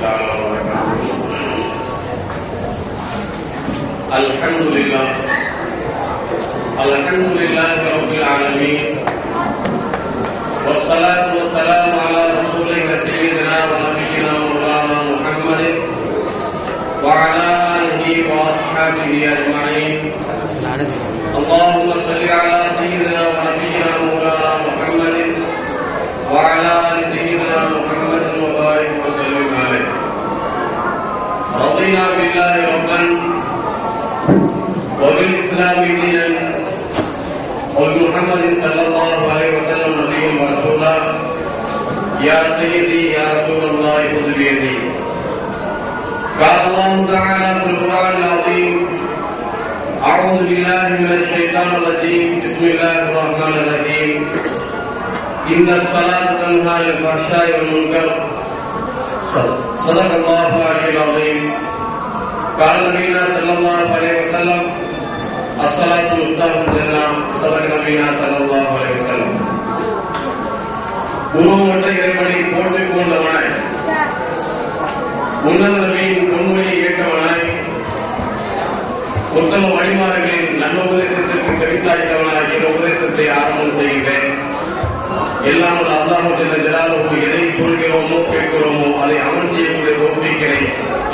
تعالى وبركاته. الحمد لله رب العالمين، والصلاة والسلام على رسوله سيدنا ونبينا مولانا محمد وعلى آله وأصحابه أجمعين. اللهم صل على سيدنا ونبينا مولانا محمد وعلى آل سيدنا محمد وبارك وسلم عليه. رضينا بالله ربا وبالإسلام دينا وبمحمد صلى الله عليه وسلم نبيا ورسولا. يا سيدي يا رسول الله خذ بيدي. قال الله تعالى في القرآن العظيم: أعوذ بالله من الشيطان الرجيم. بسم الله الرحمن الرحيم. إن الصلاة تنهى عن الفحشاء والمنكر. صدق الله العلي العظيم. قال نبينا صلى الله عليه وسلم: الصلاة مفتاح الجنة. صدق نبينا صلى الله عليه وسلم. உருவமற்ற இறைவனை போற்றி போன்றவனாய், உன்னத நபியின் பொன்மொழியை ஏற்றவனாய், உத்தம வழிமாறுகளின் நல்ல உபதேசத்திற்கு செவிசாய்த்தவனாய் இந்த உபதேசத்தை ஆரம்பம் செய்கிறேன். எல்லாம் அல்லாஹ் ஜல்ல ஜலாலுஹு எதை சொல்கிறோமோ கேட்கிறோமோ அதை அமல் செய்யக்கூடிய தௌஃபீக்கை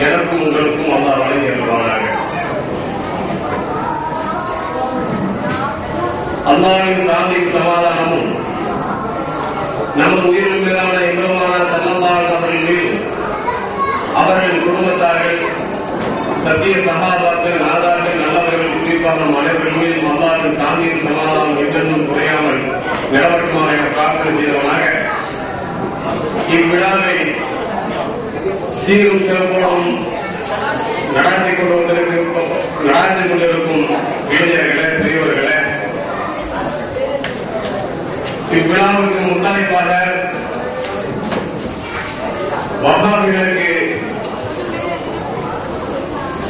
எனக்கும் உங்களுக்கும் அல்லாஹ் வழங்கி அருள்வானாக. அல்லாஹ்வின் சாந்தியும் சமாதானமும் நமது உயிரின் மேலான இமாமான ஸல்லல்லாஹு அலைஹி வஸல்லம் மீது, அவர்களின் குடும்பத்தார்கள், சத்திய சஹாபாக்கள், நாதார்கள், நல்லவர்கள், குறிப்பாக அனைவர்கள் மீதும் அல்லாஹ்வின் சாந்தியும் சமாதானம் என்றென்றும் குறையாமல் நிலவட்டுமாக பிரார்த்தனை செய்தவனாக இவ்விழாவை சீரும் சிறப்போடும் நடாத்திக் கொண்டிருக்கும் இளைஞர்களே, பெரியவர்களே, இவ்விழாவுக்கு முத்தாய்ப்பாக வஹாபிகளுக்கு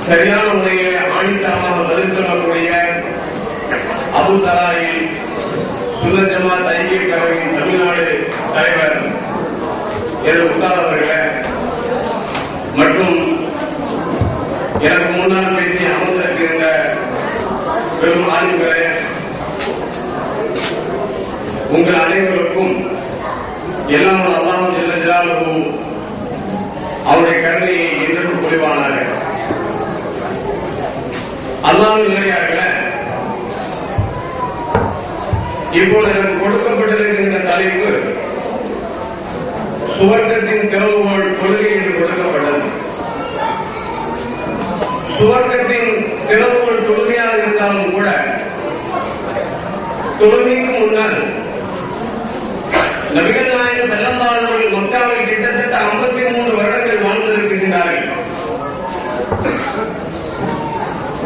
சரியான முறையில் ஆணித்தரமாக பதில் சொல்லக்கூடிய அபு தலாயில் சுன்னத் ஜமாத் ஐக்கிய கழகத்தின் தமிழ்நாடு தலைவர் எனது உஸ்தாத் அவர்களே, மற்றும் எனக்கு முன்னால் பேசி அமர்ந்திருக்கின்ற பெரும் ஆளுநர்களே, உங்கள் அனைவருக்கும் எல்லாம் அல்லாஹ் ஜல்ல ஜலாலுஹு அவருடைய கருணையை என்றும் பொழிவானாக. அல்லாஹ்வின் நிலையார்களே, இப்போது எனக்கு கொடுக்கப்பட்டிருக்கின்ற தலைப்பு சுவர்க்கத்தின் திறவுகோல் கொள்கை என்று கொடுக்கப்பட்டது. சுவர்க்கத்தின் திறவுகோல் தொழுகையாக இருந்தாலும் கூட தொழுகைக்கு முன்னால் நபிகள் நாயகம் ஸல்லல்லாஹு அலைஹி வஸல்லம் மக்காவில் கிட்டத்தட்ட 53 வருடங்கள் வாழ்ந்திருக்கின்றார்கள்.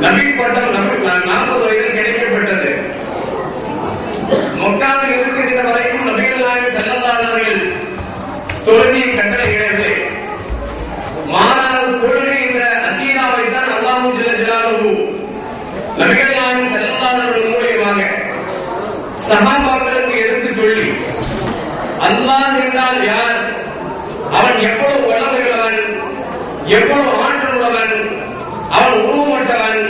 நபி பட்டம் 40 வயதில் கிடைக்கப்பட்டது. மக்காவில் இருக்கின்ற வரைக்கும் நபிகள் நாயகம் ஸல்லல்லாஹு அலைஹி வஸல்லம் தொழுகையை கட்டளையிடவில்லை. மாறாக கொள்கை என்ற அகீதாவை தான் அல்லாஹ் ஜல்ல ஜலாலுஹு நபிகள் நாயகம் ஸல்லல்லாஹு அலைஹி வஸல்லம் மூலமாக சஹாபாக்களுக்கு எடுத்துச் சொல்லி, அல்லாஹ் என்றால் யார், அவன் எவ்வளவு வல்லமையுள்ளவன், எவ்வளவு ஆற்றல் உள்ளவன், அவன் உருவமற்றவன்,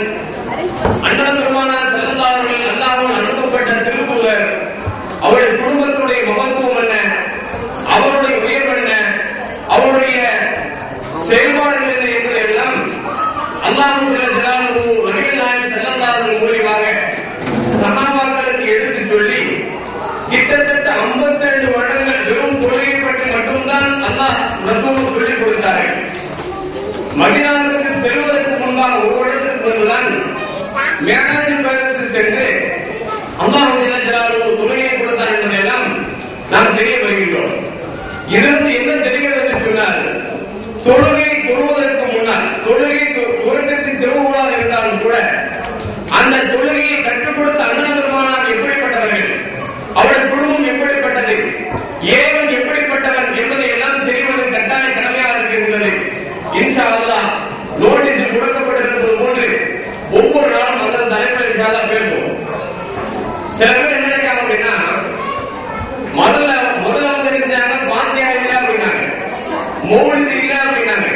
அண்ணன் பெருமானார் ஸல்லல்லாஹு அலைஹி வஸல்லம் அல்லாஹ்வால் அனுப்பப்பட்ட திருத்தூதர், அவருடைய குடும்பத்துடைய மகத்துவம் என்ன, அவருடைய உயர்வு என்ன, அவருடைய செயல்பாடுகள் என்ன என்பதையெல்லாம் அல்லாஹ் ஜல்ல ஜலாலுஹு நபிகள் நாயகம் ஸல்லல்லாஹு அலைஹி வஸல்லம் மூலமாக சஹாபாக்களுக்கு எடுத்துச் சொல்லி கிட்டத்தட்ட 52 வருடங்கள் வெறும் தொழுகை பற்றி மட்டும்தான் அல்லாஹ் ரசூல் சொல்லிக் கொடுத்தார்கள். மதீனாவுக்கு செல்வதற்கு முன்பாக ஒரு வருடத்திற்கு முன்புதான் மிஅராஜின் பயணத்தில் சென்று அல்லாஹ் ஜல்ல ஜலாலுஹு தொழுகையை கொடுத்தார் என்பதையெல்லாம் நாம் தெரிய வருகின்றோம். இதற்கு என்ன தெரிகிறது என்று சொன்னால், தொழுகை தொழுவதற்கு முன்னால் தொழுகை சுவர்க்கத்தின் திறவுகோலாக இருந்தாலும் கூட அந்த தொழுகையை கற்றுக் கொடுத்த அண்ணன் பெருமானார் எப்படிப்பட்டவர்கள், அவருடைய குடும்பம் எப்படிப்பட்டது, ஏவன் எப்படிப்பட்டவன் என்பதை எல்லாம் தெரிவது கட்டாய கடமையாக இருக்கின்றது. இன்ஷா அல்லாஹ் நோட்டீஸில் கொடுக்கப்பட்டிருப்பது போன்று ஒவ்வொரு நாளும் அந்த தலைப்பில் பேசுவோம். சில பேர் என்ன நினைக்காம அப்படின்னா, முதல்ல தெரிஞ்சாங்க பாத்தியா இல்லை அப்படின்னாங்க, மௌலிதி இல்ல அப்படின்னாங்க.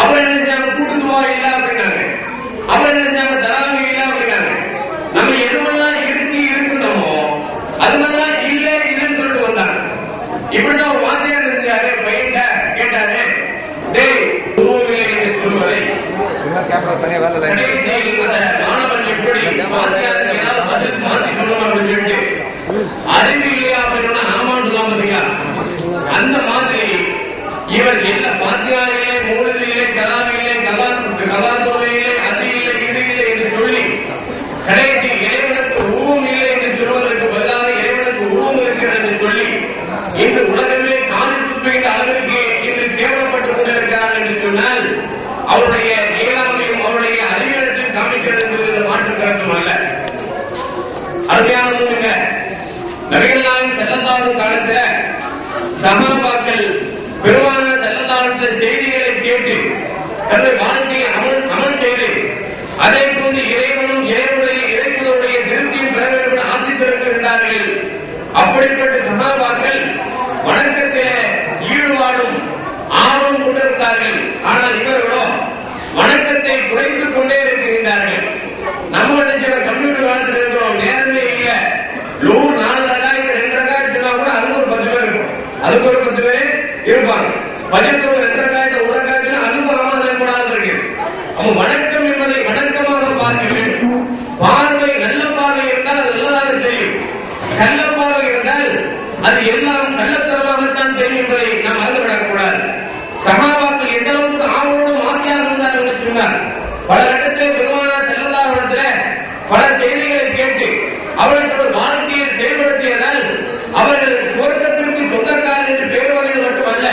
அவங்க நினைச்சாங்க கூட்டுத்துவா இல்ல அப்படின்னாங்க. அவங்க நினைச்சாங்க தராவி இல்ல அப்படின்னாங்க. நம்ம எதுவெல்லாம் இருக்குன்னமோ அதுவெல்லாம் இல்ல இல்லன்னு சொல்லிட்டு வந்தாங்க. இப்படிதான் ஒரு வாத்தியார் இருந்தாரு. பையன் கேட்டாரு, டேய் உருவமில்லை என்று சொல்வதை மாணவன் எப்படி மாற்றி சொல்லணும் சொல்லிட்டு அறிவு இல்லையா அப்படின்னு ஆமான்னு சொல்லாம பார்த்தீங்களா? அந்த மாதிரி இவர் என்ன பாத்தியாரிலே மூலத்திலே கலாவிலே கலாதோலையிலே அது இல்லை இது இல்லை என்று சொல்லி கடைசி இறைவனுக்கு உருவம் இல்லை என்று சொல்வதற்கு பதிலாக இறைவனுக்கு உருவம் இருக்கிறது என்று சொல்லி இன்று உலகமே காலி துப்பைக்கு அளவிற்கு இன்று கேவலப்பட்டுக் கொண்டிருக்கிறார் என்று சொன்னால் அவருடைய இயலாமையும் அவருடைய அறிவியலத்தில் காமிக்கிறது என்பது மாற்று கருத்தும் அல்ல. அருமையானதுங்க, நபிகள் நாயகம் ஸல்லல்லாஹு அலைஹி காலத்துல சஹாபாக்கள் பெரும்பாலான ஸல்லல்லாஹு செய்திகளை கேட்டு தன்னுடைய வாழ்க்கையை அமல் செய்து அதை கொண்டு இறைவனும் இறைவனுடைய இறைவனுடைய திருப்தியும் பெற வேண்டும் என ஆசைத்திருக்கிறார்கள். அப்படிப்பட்ட சஹாபாக்கள் வணக்கத்திலே ஈடுபாடும் ஆர்வம் கொண்டிருந்தார்கள். ஆனால் இவர்களோ வணக்கத்தை குறைத்துக் கொண்டே இருக்கின்றார்கள். நம்ம கம்ப்யூட்டர் காலத்தில் இருக்கிறோம், நேரமே இல்லை. லூர் 4 ரகாயத்து 2 ரகாயத்து கூட அதுக்கு ஒரு 10 பேர் இருக்கும், அதுக்கு ஒரு 10 பேர் இருப்பாங்க. பஜத்தோட 2 ரகாயத்து 1 ரகாயத்து அதுக்கு ஒரு அமர்தலை கூடாது இருக்கு. அவங்க வணக்கம் என்பதை வணக்கமாக பார்க்க வேண்டும். பார்வை நல்ல பார்வை இருந்தால் அது நல்லதாக தெரியும், கள்ள பார்வை இருந்தால் அது எல்லாம் கள்ளத்தனமாகத்தான் தெரியும் என்பதை நாம் மறந்துவிடக் கூடாது. சஹாபாக்கள் எந்த அளவுக்கு ஆவலோடும் ஆசையாக இருந்தார் என்று சொன்னார். பல இடத்திலே பெருமானார் ஸல்லல்லாஹு அலைஹி வஸல்லம் பல செய்திகளை கேட்டு அவர்களுடைய வாழ்க்கையை செயல்படுத்தியதால் அவர்கள் சுவர்க்கத்திற்கு சொந்தக்காரர் என்று பெயர் வந்தது மட்டுமல்ல,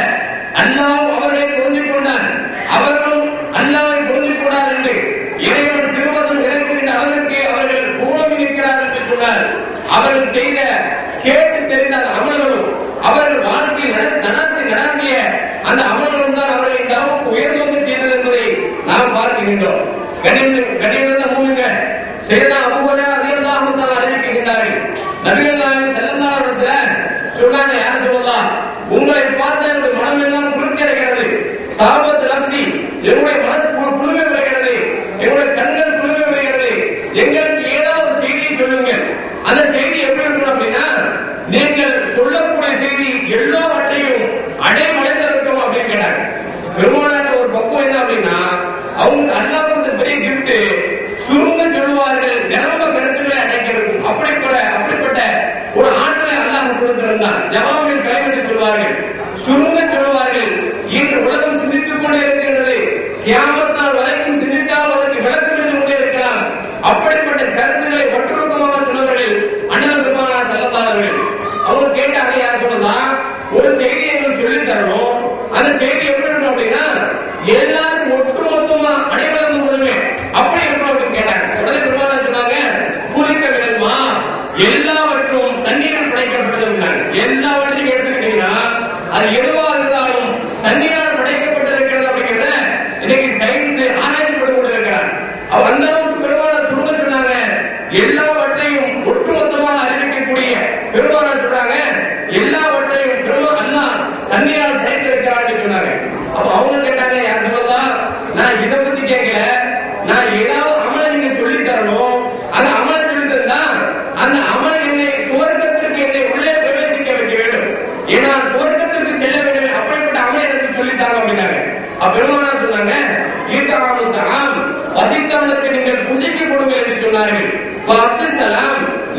அல்லாஹ் அவர்களை பொருந்திக் கொண்டார், அவர்களும் அல்லாஹ்வை பொருந்திக் கொண்டார் என்று இறைவன் திருவசனம் இறங்குகின்ற அளவிற்கு அவர்கள் பூரவி நிற்கிறார் என்று சொன்னார். அவர்கள் செய்த கேட்டு தெரிந்த அந்த அமல்களும் அவர்கள் வாழ்க்கையில் நடத்திய அந்த அமல்களும் தான் அவர்களை இந்த அளவுக்கு உயர்ந்து செய்தது என்பதை நாம் பார்க்கின்றோம். கண்ணியமிருந்த மூமின்கள் செய்தனா அபூ ஹுரைரா ரலியல்லாஹு தஆலா அறிவிக்கின்றார்கள். நபிகள் நாயகம் ஸல்லல்லாஹு அலைஹி வஸல்லம் சொன்னாங்க, யா ரசூலல்லாஹ், உங்களை பார்த்த என்னுடைய மனம் எல்லாம் குளிர்ச்சி அடைகிறது, தாபத் நஃப்ஸி, என்னுடைய மனசு குளுமை பெறுகிறது, என்னுடைய கண்கள் குளுமை பெறுகிறது. எங்களுக்கு ஏதாவது செய்தியை சொல்லுங்க. அந்த செய்தி எப்படி இருக்கணும் அப்படின்னா, நீங்கள் சொல்லக்கூடிய செய்தி எல்லாவற்றையும் அடைமடைந்திருக்கும் அப்படின்னு கேட்டாங்க. பெருமானார் ஒரு பக்குவம் என்ன அப்படின்னா, அவங்க அல்லாஹ் கொடுத்த பெரிய கிஃப்ட், சுருங்க சொல்லுவார்கள், நிரம்ப கருத்துக்களை அடைக்கிறதுக்கும் அப்படிப்பட்ட ஒரு ஆற்றலை அல்லாஹ் கொடுத்திருந்தான். ஜவாபில் கலை என்று சொல்வார்கள், சுருங்க சொல்லுவார்கள். இன்று உலகம் சிந்தித்துக் கொண்டே இருக்கின்றது, கியாமத் நாள் வரைக்கும் சிந்தித்தால் அதற்கு விளக்கம் எழுதி கொண்டே இருக்கலாம். அப்படிப்பட்ட கருத்துக்களை ஒட்டுமொத்தமாக சொன்னவர்கள் அண்ணன் பெருமானார் ஸல்லல்லாஹு அலைஹி வஸல்லம். அவங்க கேட்டாங்க, யார் சொல்லலாம், ஒரு செய்தி எங்களுக்கு சொல்லி தரணும், அந்த செய்தி எப்படி இருக்கணும் அப்படின்னா எல்லாரும் ஒட்டுமொத்தமா அனைவரும் கொள்ளுமே அப்படி இருக்கணும் அப்படின்னு கேட்டாங்க. உடனே பெருமானார் சொன்னாங்க, குளிக்க வேணுமா, எல்லாவற்றும் தண்ணீரில் படைக்கப்பட்டது. எல்லாவற்றையும் எடுத்துக்கிட்டீங்கன்னா அது எதுவாக இருந்தாலும் தண்ணீரால் படைக்கப்பட்டிருக்கிறது அப்படிங்கிறத இன்னைக்கு சயின்ஸ் ஆராய்ச்சி பண்ணி கொண்டிருக்கிறார். அந்த அளவுக்கு பெருமானார் சுருங்க சொன்னாங்க. எல்லாவற்றையும் ஒட்டுமொத்தமாக அறிவிக்கக்கூடிய பெருமானார் சொல்றாங்க, எல்லாவற்றையும் அல்லாஹ் தண்ணீரால் படைத்திருக்கிறான்னு சொன்னாங்க. அப்ப அவங்க கேட்டாங்க, யார் சொல்லலாம், நான் இதை பத்தி கேட்கல, நான் ஏதாவது அமலை நீங்க சொல்லி தரணும், அந்த அமலை சொல்லி தந்தா அந்த அமலை என்னை சுவர்க்கத்திற்கு என்னை உள்ளே பிரவேசிக்க வைக்க வேண்டும், ஏன்னா சுவர்க்கத்திற்கு செல்ல வேண்டும், அப்படிப்பட்ட அமலை எனக்கு சொல்லித்தாங்க அப்படின்னாங்க. பெருமானார் சொன்னாங்க, வசித்தவனுக்கு நீங்கள் புசிக்க கொடுங்க என்று சொன்னார்கள்.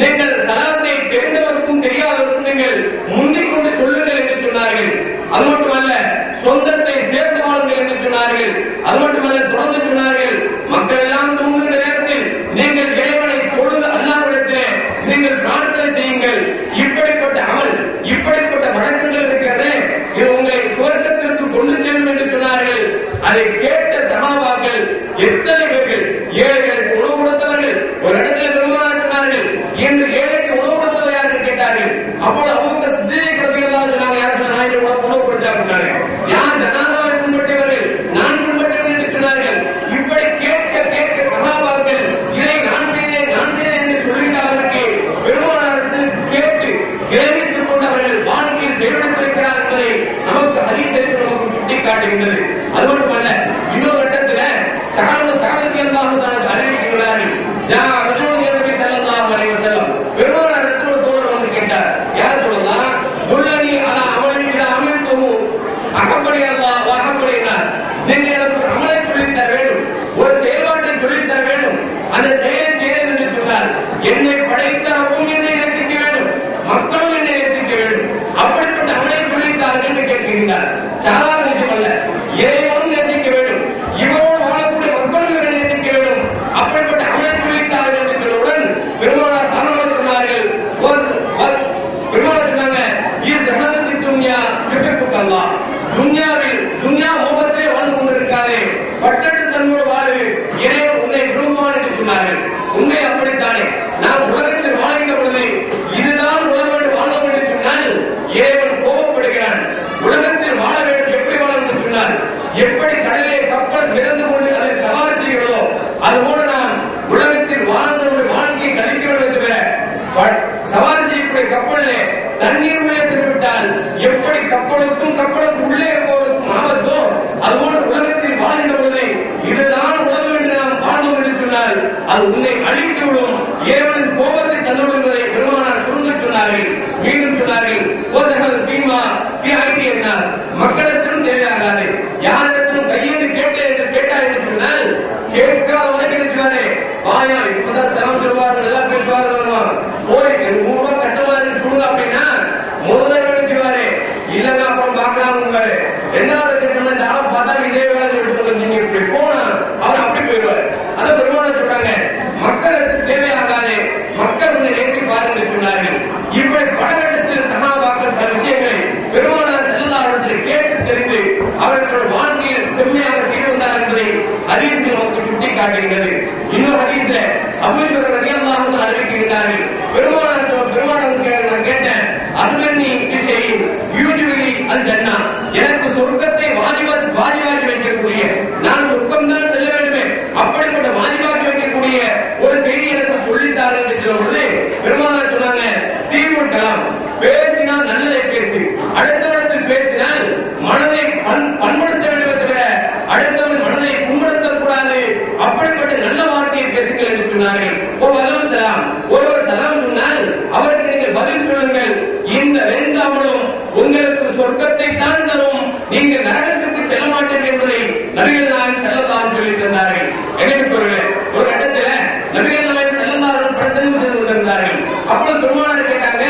நீங்கள் சலாத்தை தெரிந்தவருக்கும் தெரியாதவருக்கும் நீங்கள் முந்திக் கொண்டு சொல்லுங்கள் என்று சொன்னார்கள். அது மட்டுமல்ல, சொந்தத்தை சேர்ந்து வாழுங்கள் என்று சொன்னார்கள். அது மட்டுமல்ல, தொடர்ந்து சொன்னார்கள், மக்கள் எல்லாம் தூங்குகிற நேரத்தில் நீங்கள் இறைவனை தொழுது அல்லாஹ்விடத்திலே நீங்கள் பிரார்த்தனை செய்யுங்கள். இப்படிப்பட்ட அமல், இப்படிப்பட்ட வழக்கங்கள் இருக்கிறது, இது உங்களை சுவர்க்கத்திற்கு கொண்டு செல்லும் என்று சொன்னார்கள். அதை கேட்ட சஹாபாக்கள் எத்தனை பேர்கள், ஏழைகளுக்கு உணவு கொடுத்தவர்கள். ஒரு இடத்துல பெருமானார் சொன்னார்கள், இன்று ஏழைக்கு உணவு கொடுத்தவர் யார் என்று கேட்டார்கள். அப்போது அவங்க சித்திக் ரலியல்லாஹு சொன்னாங்க, யார் சொன்னாங்க, உணவு கொடுத்தா சொன்னாங்க. யார் ஜனாதாவை பின்பற்றியவர்கள், நான் பின்பற்றியவர்கள் என்று சொன்னார்கள். இப்படி கேட்க கேட்க சஹாபாக்கள் இதை நான் செய்தேன் என்று சொல்லிட்ட அவருக்கு பெருமானாரத்தில் கேட்டு கிரகித்துக் கொண்டவர்கள் வாழ்க்கையில் செயல்படுத்திருக்கிறார் என்பதை நமக்கு ஹதீஸ் நமக்கு சுட்டிக்காட்டுகின்றது. அது மட்டுமல்ல, இன்னொரு கட்டத்துல சகாதத்துக்கு அறிவிக்கிறார்கள். பெருமானார் இடத்துல ஒரு தோழர் வந்து கேட்டார், யார் சொல்லலாம், துல்லனி அலா அமலின் இத அமிழ்த்தும் அகப்படி அல்லா வாகப்படினார். நீங்கள் எனக்கு அமலை சொல்லித்தர வேண்டும், ஒரு செயல்பாட்டை சொல்லித்தர வேண்டும், அந்த செயலை செய்தேன் என்று சொன்னார். என்னை படைத்தவும் என்னை நேசிக்க வேண்டும், மக்களும் என்னை நேசிக்க வேண்டும், அப்படிப்பட்ட அமலை சொல்லித்தார்கள் என்று கேட்கின்றார். சாதாரண விஷயம் அல்ல, இறைவனும் நேசிக்க வேண்டும், இவரோடு வாழக்கூடிய மக்களும் இவரை நேசிக்க வேண்டும், அப்படிப்பட்ட அமலை சொல்லித்தார்கள் என்று சொன்னவுடன் பெருமானார் தானமாக சொன்னார்கள். பெருமானார் சொன்னாங்க, துன்யாவில் துன்யா மோகத்தை வாழ்ந்து கொண்டிருக்காதே, பட்டட்டு தன்னோடு வாழு, இறைவன் உன்னை விரும்புவான் என்று சொன்னார்கள். உண்மை அப்படித்தானே. நாம் உலகத்தில் வாழ்கின்ற பொழுது இதுதான் உலகம் வாழ வேண்டும் என்று சொன்னால் இறைவன் கோபப்படுகிறான். உலகத்தில் வாழ வேண்டும், எப்படி வாழ வேண்டும் சொன்னால், எப்படி கடலே கப்பல் மிதந்து கொண்டு அதை சவாரி செய்கிறதோ அதுபோல நாம் உலகத்தில் வாழ்ந்தவருடைய வாழ்க்கையை கழிக்க வேண்டும் தவிர, சவாரி செய்யக்கூடிய கப்பலிலே தண்ணீர் உள்ளே சென்றுவிட்டால் எப்படி கப்பலுக்கும் கப்பலுக்கு உள்ளே இருப்பவருக்கும் ஆபத்தோ அதுபோல உலகத்தில் வாழ்கின்ற பொழுது இதுதான் உலகம் என்று நாம் வாழ்ந்தோம் என்று சொன்னால் அது உன்னை அழித்துவிடும், இறைவனின் கோபத்தை தந்துவிடும் என்பதை பெருமானார் சுருங்க சொன்னார்கள். மீண்டும் சொன்னார்கள், மக்களிடத்திலும் தேவையாகாது, யாரிடத்திலும் கையெழுந்து கேட்டார் என்று சொன்னால் கேட்காத உனக்கு நினைச்சுவாரு வாயா இப்பதான் செலவு சொல்வார்கள், எல்லாம் பேசுவார்கள், வருவாங்க போய் 100 ரூபாய் கஷ்டமா இருக்கு கொடுங்க அப்படின்னா முதல்ல நினைச்சுவாரு, இல்லங்க அப்புறம் பார்க்கலாம். ரெண்டாவது கேட்டா இந்த ஆளை பார்த்தா இதே வேலை எடுத்து நீங்க இப்படி போனா அவர் அப்படி போயிடுவாரு. அதை பெருமானார் சொல்றாங்க, மக்களுக்கு தேவையாகாது, மக்கள் உன்னை நேசிப்பார் என்று சொன்னார்கள். இப்படி படகட்டத்தில் சகாபாக்கள் பல விஷயங்களை பெருமானார் ஸல்லல்லாஹு அலைஹி வஸல்லம் கேட்டு தெரிந்து அவர்கள் வாழ்க்கையில் செம்மையாக செய்து வந்தார் என்பதை ஹதீஸ்கள் நமக்கு சுட்டிக்காட்டுகிறது. இன்னொரு ஹதீஸ்ல அபூ ஹுரைரா ரலியல்லாஹு அன்ஹு அறிவிக்கின்றார்கள், பெருமானார் நான் கேட்டேன், அர்மனி விஷயம் யூஜுவலி அல் ஜன்னா, எனக்கு சொர்க்கத்தை வாஜிபாக்கி வைக்கக்கூடிய, நான் சொர்க்கம் தான் செல்ல வேண்டுமே, அப்படிப்பட்ட வாஜிபாக்கி வைக்கக்கூடிய ஒரு செய்தி எனக்கு சொல்லித்தார்கள் என்று சொல்லும்போது பெருமானார் சொன்னாங்க, தீவுல் கலாம், பேசினால் நல்லதை பேசி, அடுத்தவனத்தில் பேசினால் மனதை பண்படுத்த வேண்டும் தவிர அடுத்தவன் மனதை புண்படுத்தக்கூடாது, அப்படிப்பட்ட நல்ல வார்த்தையை பேசுங்கள் என்று சொன்னார்கள். ஒருவர் சலாம் சொன்னால் அவருக்கு நீங்கள் பதில் சொல்லுங்கள், இந்த 2 அமலும் உங்களுக்கு சொர்க்கத்தை தான் தரும், நீங்கள் நரகத்துக்கு செல்ல மாட்டீர்கள் என்பதை நபிகள் நாயகம் ஸல்லல்லாஹு அலைஹி சொல்லி தந்தார்கள். எனவே ஒரு கட்டத்தில் நபிகள் நாயகம் ஸல்லல்லாஹு அலைஹி பிரசங்கம் செய்து கொண்டிருந்தார்கள். அப்பொழுது பெருமானார் கேட்டாங்க,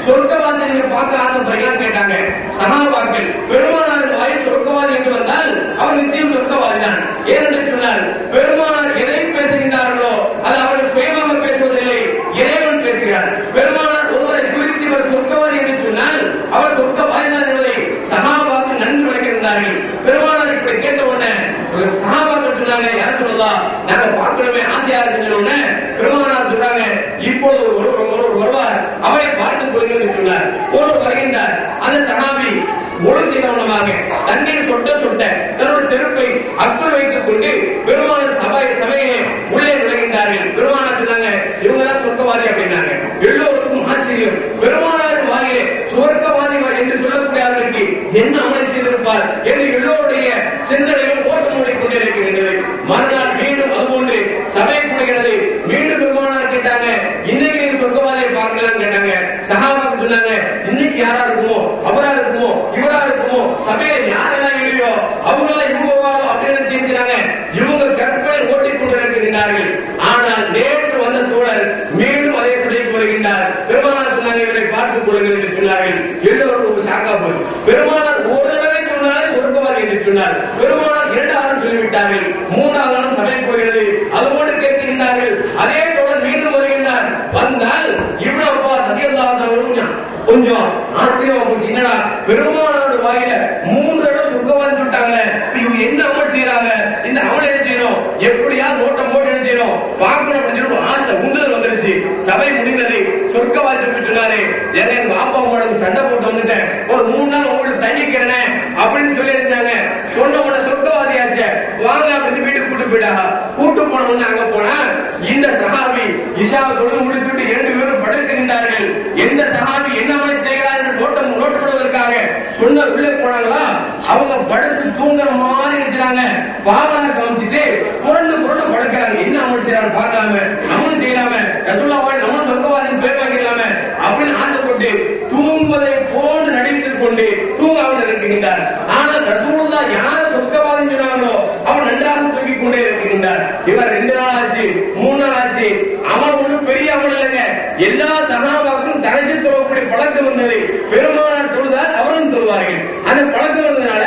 சொர்க்கவாசி நீங்க பார்க்க ஆசைப்படுறீங்களான்னு கேட்டாங்க. சஹாபாக்கள், பெருமானார் வாய் சொர்க்கவாதி என்று வந்தால் அவர் நிச்சயம் சொர்க்கவாதி தான். ஏனென்று சொன்னால் பெருமானார் எதை பேசுகின்றார்களோ அது அவர்கள் சுயமாக பேசுவதில்லை, இறைவன் பேசுகிறார். பெருமானார் ஒருவரை குறித்து இவர் சொர்க்கவாதி என்று சொன்னால் அவர் சொர்க்கவாதி தான் என்பதை சஹாபாக்கள் நன்கு விளக்கியிருந்தார்கள். பெருமானார் இப்படி கேட்ட உடனே சஹாபாக்கள் சொன்னாங்க, யார் சொல்லலாம், நாங்க பார்க்கணுமே ஆசையா இருக்குன்னு. பெருமானார் சொல்றாங்க, இப்போது ஒருவர் வருவார், அவரை பார்த்துக் கொள்ளுங்கள் என்று சொன்னார். ஒருவர் வருகின்றார், அந்த சஹாபி ஒழு செய்தவனமாக தண்ணீர் சொட்ட சொட்ட தன்னோட செருப்பை அக்குள் வைத்துக் கொண்டு பெருமானார் சபையை உள்ளே நுழைகின்றார்கள். பெருமானார் சொன்னாங்க, இவங்கதான் சொர்க்கவாதி அப்படின்னாங்க. எல்லோருக்கும் ஆச்சரியம். பெருமானார் வாயிலே சொர்க்கவாதி என்று சொல்லக்கூடிய அவருக்கு என்ன அமலை செய்திருப்பார் என்று எல்லோருடைய சிந்தனைகள் ஓட்டம் மூடிக்கொண்டிருக்கின்றது. மறுநாள் மீண்டும் அதுபோன்று சபை கூடுகிறது. மீண்டும் பெருமானார் கேட்டாங்க, இன்னைக்கு நீங்க சொர்க்கவாதியை பார்க்கலாம் கேட்டாங்க. சஹாபாக்கள் சொன்னாங்க, இன்னைக்கு யாரா இருக்குமோ, அவரா இருக்குமோ, இவரா இருக்குமோ, சபையில யாரெல்லாம் இல்லையோ அவங்களெல்லாம் இவங்க அப்படின்னு செஞ்சாங்க. இவங்க கற்பனை ஓட்டிக் கொண்டிருக்கிறார்கள். ஆனால் நேற்று வந்த தோழர் மீண்டும் அதே சபைக்கு வருகின்றார். பெருமானார் சொன்னாங்க, இவரை பார்த்துக் கொள்ளுங்கள் என்று சொன்னார்கள். எல்லோருக்கும் சாக்கா போய் பெருமானார் ஒரு தடவை சொன்னாலே சொர்க்கவாதி என்று சொன்னார். பெருமானார் 2வது சொல்லிவிட்டார்கள். 3வது சபை போகிறது. அதுபோன்று கேட்கின்றார்கள். அதே தோழர் மீண்டும் வருகின்றார். வந்தால் இவ்வளவு கொஞ்சம் ஆச்சரியமா போச்சு. என்னடா பெருமானாரோட வாயில 3 தடவை சொர்க்கவாதி சொல்லிட்டாங்க, இவங்க என்ன அமல் செய்யறாங்க, இந்த அமல் என்ன செய்யணும், எப்படியாவது நோட்டம் போட்டு என்ன செய்யணும் பார்க்கணும் அப்படின்னு சொல்லி ஆசை உந்துதல் வந்துருச்சு. சபை முடிந்தது. சொர்க்கவாதி சொன்னாரு, எங்க அப்பா உங்களுக்கு சண்டை போட்டு வந்துட்டேன், ஒரு 3 நாள் உங்களுக்கு தங்கிக்கிறேன் அப்படின்னு சொல்லி இருந்தாங்க. சொன்ன உடனே சொர்க்கவாதியாச்ச வாங்க அப்படின்னு வீட்டுக்கு கூட்டு போயிட்டாங்க. கூட்டு போன உடனே அங்க போனா இந்த சஹாபி இஷா தொழுது முடித்துவிட்டு 2 பேரும் படுக்கின்றார்கள். எந்த சஹாபி என்ன அமலை செய்கிறார் என்று நோட்டப்படுவதற்காக சொன்ன உள்ளே போனாங்களா, அவங்க படுத்து தூங்குற மாதிரி நினைச்சாங்க. பாவனை கவனிச்சுட்டு புரண்டு புரண்டு படுக்கிறாங்க. என்ன அமல் செய்யறாரு பார்க்கலாமே, நம்மளும் செய்யலாமே, ரசூலுல்லாஹ் நம்மளும் சொர்க்கவாசின் பேர் வாங்கிடலாமே அப்படின்னு ஆசைப்பட்டு தூங்குவதை போன்று நடித்துக் கொண்டு தூங்காமல் இருக்கின்றார். ஆனால் ரசூலுல்லாஹ் யார சொர்க்கவாதம் சொன்னாங்களோ அவர் நன்றாக தூங்கிக் கொண்டே இருக்கின்றார். இவர் 2 நாள் ஆச்சு, 3 நாள் ஆச்சு. அமல் ஒன்றும் பெரிய அமல் இல்லைங்க. எல்லா சஹாபாக்களும் தஹஜ்ஜுத் தொழக்கூடிய பழக்கம் இருந்தது. பெருமானார் தொழுதால் அவரும் தொழுவார்கள். அந்த பழக்கம் இருந்ததுனால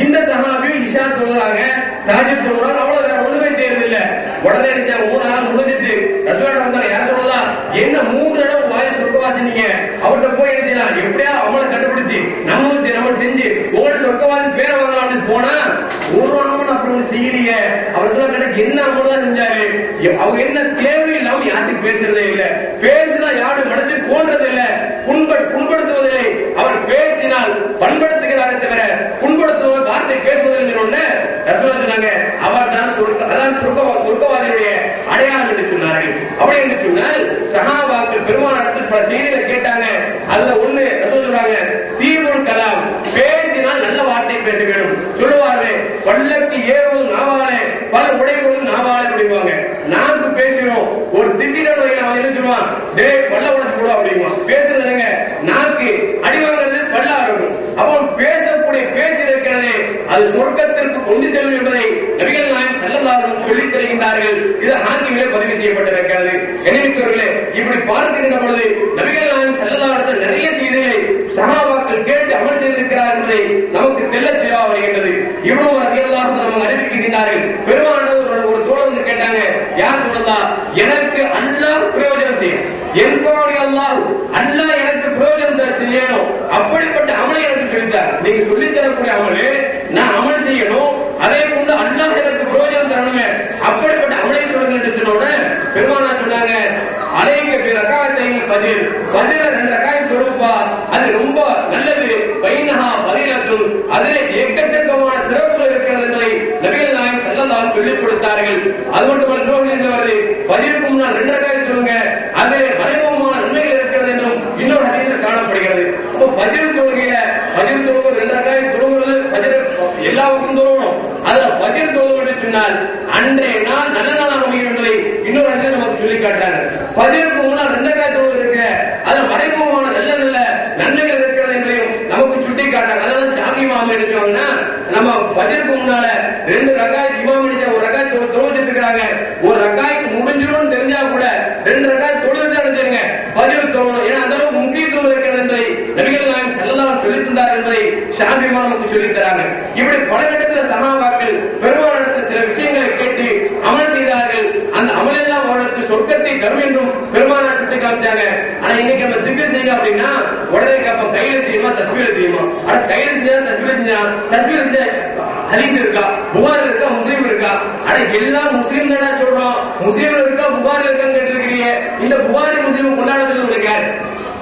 இந்த சஹாபியும் இஷா தொழுறாங்க, தஹஜ்ஜுத் தொழுறாங்க. அவ்வளவு வேற ஒண்ணுமே செய்யறது இல்ல. உடனே நினைச்சாங்க 3 நாள் முடிஞ்சிட்டு ரசூலுல்லாஹ் வந்தாங்க. யார் சொல்லலாம், என்ன 3 தடவை வாயை சொர்க்கவாசினீங்க, அவர்கிட்ட போய் எழுதிடலாம், எப்படியா அவளை கண்டுபிடிச்சு நம்ம செஞ்சு உங்களோட சொர்க்கவாதின் பேரை வாங்கலாம்னு போனா ஒரு அமல் அப்படி ஒண்ணு செய்யலையே. அவர் சொல்ல கேட்ட என்ன அமல் தான் செஞ்சாரு, அவங்க என்ன தேவையில்லாம யார்கிட்ட பேசுறதே இல்ல, பேசினா யாரும் மனசு போன்றது இல்ல, புண்படுத்துவதில்லை. அவர் பேசினால் பண்படுத்துகிறாரே தவிர புண்படுத்துவ வார்த்தை பேசுவதில்லை. ரசூலுல்லாஹ் சொன்னாங்க அவர் தான் சொர்க்கவாதியுடைய அடையாளம் என்று சொன்னார்கள். அப்படி என்று சொன்னால் சஹாபாக்கள் பெருமானாரிடத்தில் பல செய்திகளை கேட்டாங்க. அதுல ஒண்ணு ரசூலுல்லாஹ் சொல்றாங்க, தீபுல் கலாம், பேசினால் நல்ல வார்த்தை பேச வேண்டும். சொல்லுவார்கள் பல்லக்கு ஏறுவது நாவாலே, பல உடைவது நாவாலே அப்படிவாங்க. நாக்கு பேசுறோம், ஒரு திட்டிட வகையில் அவன் என்ன சொல்லுவான், டேய் பல்ல உடைச்சு போடுவா அப்படிமா. பேசுறது இல்லைங்க, நாக்கு அடிவாங்கிறது பல்லா இருக்கும். அவன் பேசக்கூடிய பேச்சு இருக்கிறதே அது சொர்க்கத்திற்கு கொண்டு செல்லும் என்பதை நபிகள் நாயகம் ஸல்லல்லாஹு அலைஹி வஸல்லம் சொல்லித் தருகின்றார்கள். இது ஹாக்கிமிலே பதிவு செய்யப்பட்டிருக்கிறது. எனவே இப்படி பார்க்கின்ற பொழுது நபிகள் நாயகம் ஸல்லல்லாஹு அலைஹி வஸல்லம் நிறைய செய்திகளை சஹாபாக்கள் கேட்டு அமல் செய்திருக்கிறார் என்பதை நமக்கு தெள்ளத் தெளிவாக வருகின்றது. இப்னு உமர் ரலியல்லாஹு அன்ஹு நமக்கு அறிவிக்கின்றார்கள், பெருமானார் ஒரு தோழர் வந்து கேட்டாங்க, யார் சொல்லலாம், எனக்கு அல்லாஹ் பிரயோஜனம் செய்யும், என்பவனை அல்லாஹ் எனக்கு பிரயோஜனம் செய்யணும், அப்படிப்பட்ட அமலை எனக்கு சொல்லித்தார். நீங்க சொல்லித் தரக்கூடிய அமலு நான் அமல் செய்யணும், அதே போன்று அல்லாஹ் எனக்கு பிரயோஜனம் தரணுமே, அப்படிப்பட்ட அமலை சொல்லுங்க என்று சொன்ன பெருமானார் சொன்னாங்க, அலைக பி ரகாத்தைல் ஃபஜ்ர், ஃபஜ்ர் 2 ரகாத் சொல்லுப்பா, அது ரொம்ப நல்லது, பைனஹா ஃபதீலத்துன், அதிலே எக்கச்சக்கமான சிறப்புகள் இருக்கிறது என்பதை நபிகள் நாயகம் ஸல்லல்லாஹு அலைஹி வஸல்லம் சொல்லிக் கொடுத்தார்கள். அது மட்டுமல்ல இன்னொரு ஹதீஸ்ல வருது, ஃபஜ்ருக்கு முன்னால் 2 ரகாத் சொல்லுங்க, அதிலே மறைமுகமான நன்மைகள் இருக்கிறது என்றும் இன்னொரு ஹதீஸ்ல காணப்படுகிறது. அப்போ ஃபஜ்ர் தொழுகையில ஃபஜ்ர் தொழுகை 2 ரகாத் தொழுகிறது, ஃபஜ்ர் எல்லாருக்கும் தொழணும். அதுல ஃபஜ்ர் தொழுகை சொன்னால் அன்றைய நாள் நல்ல நாளாக அமையும் என்பதை இன்னொரு ஹதீஸ் நமக்கு சொல்லி காட்டுறாங்க. ஃபஜ்ருக்கு முன்னால் 2 ரகாத் தொழுகை இருக்கு, அதுல மறைமுகமான நல்ல நல்ல நன்மைகள் இருக்கிறது என்பதையும் நமக்கு சுட்டி காட்டுறாங்க. அதனால ஷாஃபி இமாம் என்ன சொல்றாங்கன்னா, நம்ம ஃபஜ்ருக்கு முன்னால 2 ரகாத் இமாம் அடிச்ச ஒரு ரகாத் தொழுதிட்டு இருக்காங்க, ஒரு ரகாத் முடிஞ்சிரும் தெரிஞ்சா கூட 2 ரகாத் தொழுதுட்டு அனுப்பிடுங்க ஃபஜ்ர் தொழணும். ஏன்னா அந்த அளவுக்கு முக்கியத்துவம் இருக்கிறது என்பதை நபிகள் நாயகம் ஸல்லல்லாஹு அலைஹி வஸல்லம் சொல்லித் தந்தார் என்பதை ஷாஃபி இமாம் நமக்கு சொல்லித் தராங்க. இப்படி பல இடத்துல சஹாபாக்கள் பெருமானாரிடத்தில் சில விஷயங்களை கேட்டு அமல் செய்தார்கள். அந்த அமல் எல்லாம் அவர்களுக்கு சொர்க்கத்தை தரும் என்றும் பெருமானார் சுட்டி காமிச்சாங்க. ஆனா இன்னைக்கு நம்ம திக்ர் செய்ய அப்படின்னா உடனே கேட்போம், கையில செய்யுமா தஸ்பீர் செய்யுமா? ஆனா கையில செஞ்சா தஸ்பீர் செஞ்ச ஹதீஸ் இருக்கா, புகாரில் இருக்கா, முஸ்லீம் இருக்கா? ஆனா எல்லாம் முஸ்லீம் தானே சொல்றோம், முஸ்லீம்ல இருக்கா புகாரில் இருக்கான்னு கேட்டிருக்கிறீங்க. இந்த புகாரி முஸ்லீம் கொண்டாடுறது உங்களுக்கு யாரு?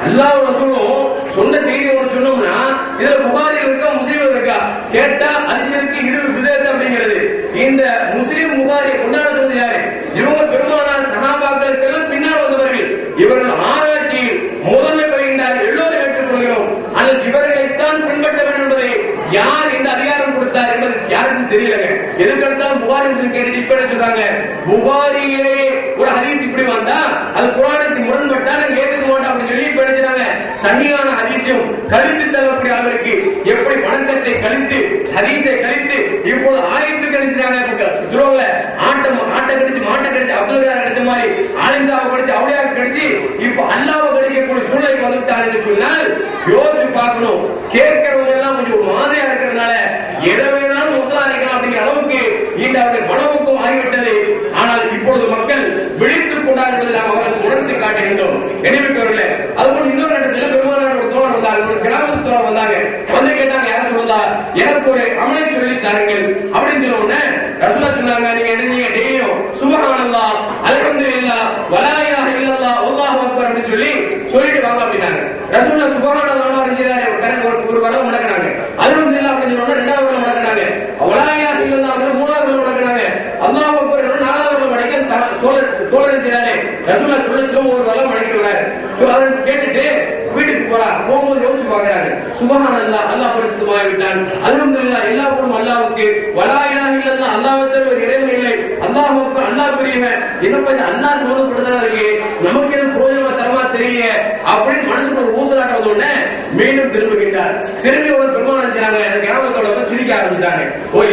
அல்லாஹ் ரசூலும் சொன்ன செய்தி ஒன்று சொன்னோம்னா இதுல புகாரில் இருக்கா முஸ்லீம்ல இருக்கா கேட்டா அதிசயருக்கு இது விதத்தை அப்படிங்கிறது. இந்த முஸ்லீம் புகாரியை கொண்டாடுறது யாரு? இவங்க பெருமானார் சஹாபாக்களுக்கெல்லாம் பின்னால் வந்தவர்கள். இவர்கள் ஆராய்ச்சியில் முதன்மை பெறுகின்றார்கள், எல்லோரும் ஏற்றுக்கொள்கிறோம். ஆனால் இவர்களைத்தான் பின்பற்ற வேண்டும் என்பதை யார் இந்த அதிகாரம் கொடுத்தார் என்பது யாருக்கும் தெரியலங்க. எதுக்கெடுத்தாலும் புகாரி முஸ்லிம் கேட்டு இப்ப என்ன சொல்றாங்க, புகாரியிலே ஒரு ஹதீஸ் இப்படி வந்தா அது குர்ஆனுக்கு முரண்பட்டா நாங்க ஏத்துக்க மாட்டோம் அப்படின்னு சொல்லி இப்ப நினைச்சாங்க. சஹீஹான ஹதீஸையும் கழித்து தரக்கூடிய அளவிற்கு எப்படி வணக்கத்தை கழித்து ஹதீஸை கழித்து இப்போது ஆயத்து கழிச்சாங்க. சொல்லுவாங்க ஆட்டை கழிச்சு மாட்டை கழிச்சு அப்துல் கலாம் கிடைச்ச மாதிரி ஆலிம்சாவை கழிச்சு அவளியாக கழிச்சு இப்ப அல்லாஹ்வை கழிக்கக்கூடிய சூழ்நிலை வந்துட்டாங்க என்று சொன்னால் யோசிச்சு பார்க்கணும். கேட்கிறவங்க எல்லாம் கொஞ்சம் ஒரு மாதிரியா இருக்கிறதுனால எதை வேணாலும் முஸ்லாமிகள் அப்படிங்கிற அளவுக்கு இந்த மனமுக்கம் ஆகிவிட்டது. ஆனால் இப்பொழுது மக்கள் விழித்துக் கொண்டார் என்பதை நாம் அவர்களுக்கு உணர்த்தி காட்டுகின்றோம். நினைவுக்கவர்களே, அதுபோல் இன்னொரு இடத்துல பெருமானார் ஒரு தோழர் வந்தாங்க, ஒரு கிராமத்து தோழர் வந்தாங்க. வந்து கேட்டாங்க, யார சொல்லுதா எனக்கு ஒரு அமலை சொல்லி தாருங்கள் அப்படின்னு சொன்ன உடனே ரசூலுல்லாஹ் சொன்னாங்க, நீங்க என்ன செய்யுங்க, டெய்லியும் சுப்ஹானல்லாஹ் அல்ஹம்துலில்லாஹ் வலா இலாஹ இல்லல்லாஹ் அல்லாஹு அக்பர் அப்படின்னு சொல்லிட்டு வாங்க அப்படின்னாங்க. ரசூலுல்லாஹ் சுப்ஹானல்லாஹ் ஒரு வரல முடக்கினாங்க, அல்ஹம்துலில்லாஹ் அப்படின்னு சொன்ன 2வது வரல முடக்கினாங்க, வலா இலாஹ இல்லல்லாஹ் அப்படின்னு 3வது வரல முடக்கினாங்க, அல்லாஹு அக்பர் 4வது வரல முடக்கி தோழர் செய்றாரு. ரசூலுல்லாஹ் சொல்ல ஒரு வரல முடக்கிட்டு வராரு. அவர் கேட்டுட்டு வீட்டுக்கு போகும்போது யோசிச்சு பாக்குறாங்க, சுப்ஹானல்லாஹ், அல்லாஹ் பரிசுத்தமாகி விட்டான், அல்ஹம்துலில்லாஹ், எல்லா புகழும் அல்லாஹ்வுக்கு, வலா இலாஹ இல்லல்லாஹ், அல்லாஹ்வை தவிர ஒரு இறைவன் இல்லை, அல்லாஹ் அக்பர், அல்லாஹ் பெரியவன். என்னப்பா இந்த அல்லாஹ் சம்பந்தப்படுறதா இருக்கு, நமக்கு எதுவும் பிரயோஜனமா தரமா தெரியல அப்படின்னு மனசுக்கு ஒரு ஊசலாட்டம் வந்த உடனே மீண்டும் திரும்புகின்றார். திரும்பி ஒரு பெருமாள் செய்றாங்க, அந்த கிராமத்தோட சிரிக்க ஆரம்பிச்சாங்க.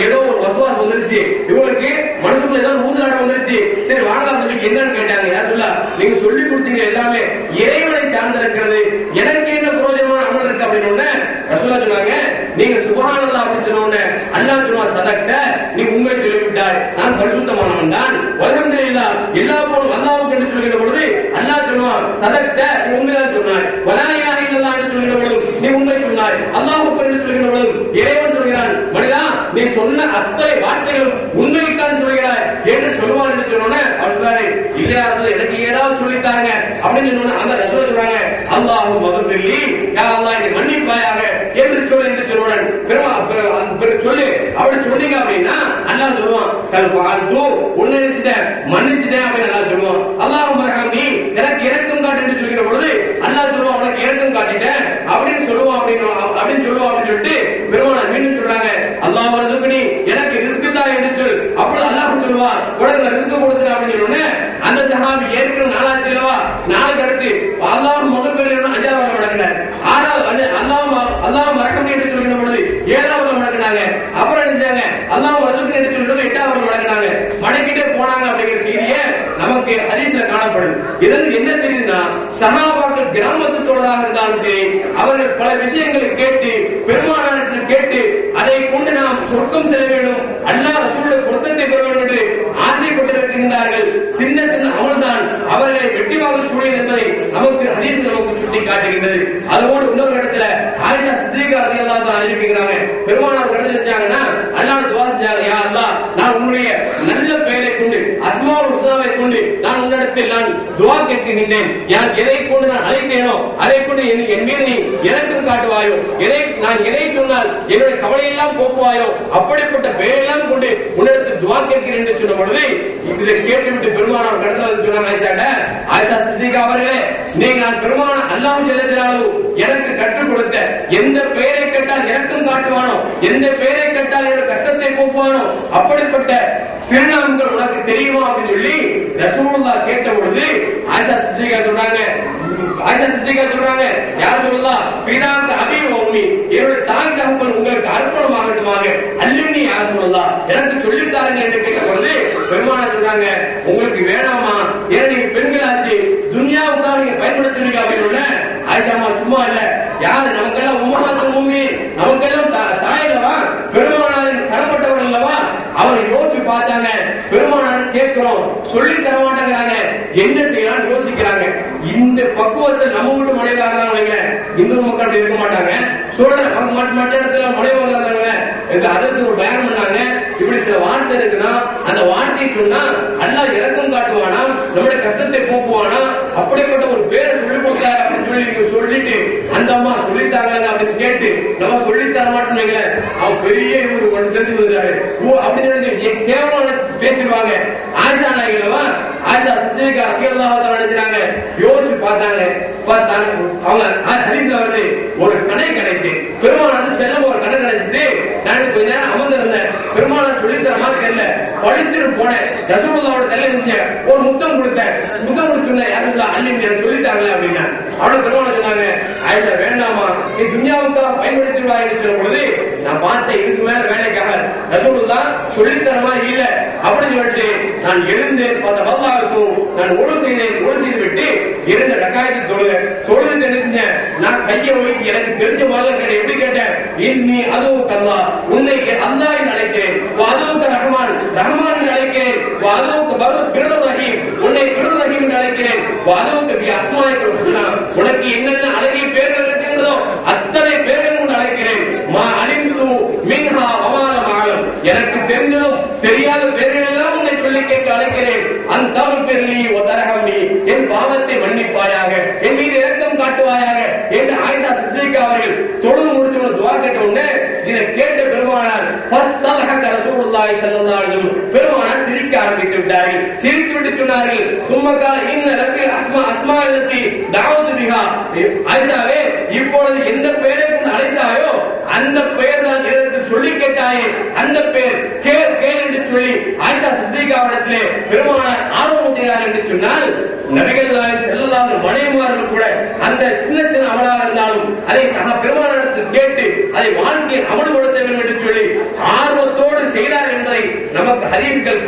ஏதோ ஒரு வசுவாசம் வந்துருச்சு, இவங்களுக்கு மனசுக்குள்ள ஏதோ ஊசலாட்டம் வந்துருச்சு. சரி வாங்க அப்படின்னு என்னன்னு கேட்டாங்க. யார் சொல்ல, நீங்க சொல்லி கொடுத்தீங்க எல்லாமே இறைவனை சார்ந்திருக்கிறது, எனக்கு என்ன பிரயோஜனமான அமல் இருக்கு அப்படின்னு ரசூலுல்லாஹ் சொன்னாங்க. நீங்க சுப்ஹானல்லாஹ் அப்படின்னு சொன்ன உடனே அல்லாஹ் சொல்வா, சதக்த, நீ உண்மை சொல்லிவிட்டாய், நான் பரிசுத்தமானவன் தான், அல்ஹம்துலில்லாஹ், எல்லா போலும் அல்லாஹ்வுக்கு என்று சொல்கிற பொழுது அல்லாஹ் சொல்வான், சதக்த, நீ உண்மைதான் சொன்னாய், வலா இலாஹ இல்லல்லாஹ் என்று சொல்கிற பொழுது நீ உண்மை சொன்னாய், அல்லாஹ் அக்பர் என்று சொல்கிற பொழுது இறைவன் சொல்கிறான், மனிதா நீ சொன்ன அத்தனை வார்த்தைகளும் உண்மைத்தான் சொல்கிறாய் என்று சொல்வான் என்று சொன்னோன்னே அவர் சொல்றாரு, இல்லையா ரசூல், எனக்கு ஏதாவது சொல்லித்தாங்க அப்படின்னு சொன்னோன்னே அந்த ரசூல் சொல்றாங்க, அல்லாஹு மகஃபிர்லி, யா அல்லாஹ் என்னை மன்னிப்பாயாக என்று சொல் என்று சொன்னவுடன் சொல்லு அப்படி சொன்னீங்க அப்படின்னா அல்லாஹ் சொல்லுவான், உன்னை மன்னிச்சுட்டேன் அப்படின்னு அல்லாஹ் சொல்லுவான். அல்லாஹ் மர்ஹம்னி, எனக்கு இரக்கம் காட்டு என்று சொல்கிற பொழுது அல்லாஹ் சொல்லுவான், உனக்கு இரக்கம் காட்டிட்டேன் அப்படின்னு சொல்லுவான் அப்படின்னு சொல்லுவான் அப்படின்னு சொல்லிட்டு பெருமானார் மீண்டும் சொல்றாங்க, அல்லாஹ் வர்சுக்னி, எனக்கு ரிஸ்க் தான் என்று சொல். அப்பொழுது அல்லாஹ் சொல்லுவான், உனக்கு நான் ரிஸ்க் கொடுத்தேன் அப்படின்னு சொன்னோன்னே அந்த சஹாபி ஏற்கனவே நாலாச்சு இல்லவா, நாளுக்கு அடுத்து அல்லாஹ் மகஃபிர் 5வது வழங்கினார், 6வது அல்லாஹ் மறக்கம் என்று சொல்கிற பொழுது 7வது வழங்கினாங்க, அப்புறம் நினைச்சாங்க அல்லாஹ் வர்சுக்னி என்று சொல்லிட்டு 8வது வழங்கினாங்க, மடக்கிட்டே போனாங்க அப்படிங்கிற செய்தியை நமக்கு ஹதீஸ்ல காணப்படுது. இதற்கு என்ன தெரியுதுன்னா, சஹாபாக்கள் கிராமத்து தோழராக இருந்தாலும் சரி, அவர்கள் பல விஷயங்களை கேட்டு பெருமானாரிடத்தில் கேட்டு அதை கொண்டு நாம் சொர்க்கம் செல்ல வேண்டும், அல்லாஹ் ரசூலுடைய பொருத்தத்தை பெற வேண்டும் என்று ஆசைப்பட்டிருக்கின்றார்கள். சின்ன சின்ன அமல்தான் அவர்களை வெற்றிவாக சூழியது என்பதை நமக்கு ஹதீஸ் நமக்கு சுட்டி காட்டுகின்றது. அதுபோல இன்னொரு இடத்துல ஆயிஷா சித்திகா ரலியல்லாஹு அன்ஹா அறிவிக்கிறாங்க, பெருமானார் கடந்து செஞ்சாங்கன்னா அல்லாஹ் துஆ செஞ்சாங்க, யா அல்லாஹ், நான் உன்னுடைய நல்ல பெயரை கொண்டு அஸ்மாவுல் ஹுஸ்னாவை கொண்டு நான் உன்னிடத்தில் நான் துஆ கேட்கின்றேன், எதை கொண்டு நான் அழைத்தேனோ அதை கொண்டு என் மீது நீ இரக்கம் காட்டுவாயோ, நான் எதை சொன்னால் என்னுடைய கவலையெல்லாம் போக்குவாயோ அப்படிப்பட்ட பெயரெல்லாம் கொண்டு உன்னிடத்தில் துஆ கேட்கிறேன் என்று சொன்ன பொழுது இதை கேட்டுவிட்டு பெருமானார் கடத்துல வந்து சொன்னாங்க ஆயிஷாட்ட, ஆயிஷா சித்திகா அவர்களே, நீங்க நான் பெருமானார் அல்லாஹ் ஜல்ல ஜலாலுஹு எனக்கு கற்றுக் கொடுத்த எந்த பெயரை கேட்டால் இரக்கம் காட்டுவானோ, எந்த பெயரை கேட்டால் என்னுடைய கஷ்டத்தை போக்குவானோ அப்படிப்பட்ட திருநாமங்கள் உனக்கு தெரியுமா அப்படின்னு சொல்லி ரசூலுல்லாஹ் கேட்ட பொழுது ஆயிஷா சித்திகா சொல்றாங்க, யார் சொல்லலாம், பிதாக்க அபி வ உம்மி, என்னுடைய தாய் தகப்பன் உங்களுக்கு அர்ப்பணமாகட்டுமாக, அல்லிம்னி யார் சொல்லலாம், எனக்கு சொல்லித்தாருங்க என்று கேட்ட பொழுது பெருமானார் சொன்னாங்க, உங்களுக்கு வேணாமா, ஏன்னா நீங்க பெண்களாச்சு, துன்யாவுக்காக நீங்க பயன்படுத்துவீங்க அப்படின்னு. ஆயிஷாமா சும்மா இல்ல, யாரு நமக்கெல்லாம் உம்மஹாத்துல் முஃமினீன், நமக்கெல்லாம் தாயல்லவா, பெருமானாரின் தரப்பட்டவர்கள் அல்லவா. அவரை யோசிச்சு பார்த்தாங்க, பெருமானார் கேட்கிறோம் சொல்லி தர மாட்டேங்கிறாங்க, என்ன செய்யலாம் யோசிக்கிறாங்க. இந்த பக்குவத்தில் நம்ம வீட்டு மனைவியாக தான் இந்து மக்கள் இருக்க மாட்டாங்க, சொல்ற மற்ற இடத்துல மனைவியாக அதற்கு ஒரு பயணம் பண்ணாங்க. இப்படி சில வார்த்தை இருக்குதான், அந்த வார்த்தையை சொன்னா அல்லாஹ் இரக்கம் காட்டுவானா, நம்முடைய கஷ்டத்தை போக்குவானா, அப்படிப்பட்ட ஒரு பேரை சொல்லிக் கொடுத்தாரு அப்படின்னு சொல்லி நீங்க சொல்லிட்டு அந்த அம்மா சொல்லித்தாங்க அப்படின்னு கேட்டு நம்ம சொல்லி தர மாட்டோம், அவன் பெரிய இவரு ஒன்று தெரிஞ்சு வந்தாரு அப்படின்னு கேவலமான பேசிடுவாங்க. ஆயிஷா நாயகனவா ஆயிஷா சித்திகா ரலியல்லாஹு அன்ஹா நினைச்சாங்க, யோசிச்சு பார்த்தாங்க. அவங்க ஹதீஸ்ல வருது, ஒரு கடை கிடைத்து பெருமானார் செல்லம் ஒரு கடை கிடைச்சிட்டு நான் கொஞ்ச நேரம் அமர்ந்திருந்தேன், பெருமானார் சொல்லித்தர மாதிரி தெரியல, படிச்சுட்டு போனேன், ரசூலுல்லாஹோட தலை நின்றேன், ஒரு முத்தம் கொடுத்தேன், முத்தம் கொடுத்துருந்தேன், யாருங்களா அள்ளி சொல்லித்தாங்களே அப்படின்னா அவ்வளவு பெருமானார் சொன்னாங்க, ஆயிஷா வேண்டாமா, நீ துன்யாவுக்காக பயன்படுத்திடுவாய் என்று சொல்லும் பொழுது நான் பார்த்தேன், இதுக்கு மேல வேலைக்காக ரசூலுல்லாஹ் சொல்லித்தர மாதிரி இல்ல அப்படின்னு சொல்லிட்டு நான் எழுந்தேன், பார்த்த வல்லாவுக்கும் நான் ஒழு செய்தேன், ஒழு செய்து விட்டு 2 ரக்காயத்து தொழுது தெரிஞ்சேன். நான் கையை வைத்து எனக்கு தெரிஞ்ச மாதிரி கேட்டேன், எப்படி கேட்டேன், இன்னி அதுவும் கல்லா, உன்னை அல்லாஹ் என்று அழைக்கிறேன், அதுவுக்கு ரஹ்மான், ரஹ்மான் என்று அழைக்கிறேன், அதுவுக்கு பிரு ரஹீம், உன்னை பிரு ரஹீம் என்று அழைக்கிறேன், அதுவுக்கு அஸ்மாயிக்க ஹுஸ்னா, உனக்கு என்னென்ன அழகிய பேர்கள் இருக்கின்றதோ அத்தனை பேர்கள் கொண்டு அழைக்கிறேன், மா அலிம்து மின்ஹா வமால மஅலம், எனக்கு தெரிந்ததும் தெரியாத பேர்கள் எல்லாம் உன்னை சொல்லி கேட்டு அழைக்கிறேன், அந்தம் பெர்லி வ தர்ஹம்னி, என் பாவத்தை மன்னிப்பாயாக, என் மீது இரக்கம் காட்டுவாயாக என்று ஆயிஷா சித்திகா அவர்கள் தொழுது முடிச்சு துஆ கேட்ட உடனே இதை கேட்ட பெருமானார் ஃபஸ்தலஹக ரசூலுல்லாஹி ஸல்லல்லாஹு அலைஹி வஸல்லம், பெருமானார் சிரிக்க ஆரம்பித்து விட்டார்கள். சிரித்து விட்டு சொன்னார்கள், சும்மகால இன்ன அஸ்மா இல்லத்தி தாவூது பிஹா, ஆயிஷாவே இப்பொழுது எந்த பெயரை கொண்டு அழைத்தாயோ அந்த பெயர் தான் இடத்தில் சொல்லி கேட்டாயே, அந்த பெயர் கேள் என்று சொல்லி ஆயிஷா சித்திகாவிடத்திலே பெருமானார் ஆர்வமூட்டுகிறார் என்று சொன்னால், நபிகள் நாயகம் ஸல்லல்லாஹு அலைஹி மனைவிமார்கள் கூட அந்த சின்ன சின்ன அமலாக இருந்தாலும் அதை பெருமானாரிடத்தில் கேட்டு அதை வாழ்க்கையை அமல்படுத்த வேண்டும் என்று சொல்லி ஆர்வத்தோடு செய்தார் என்பதை நமக்கு ஹதீஸ்கள்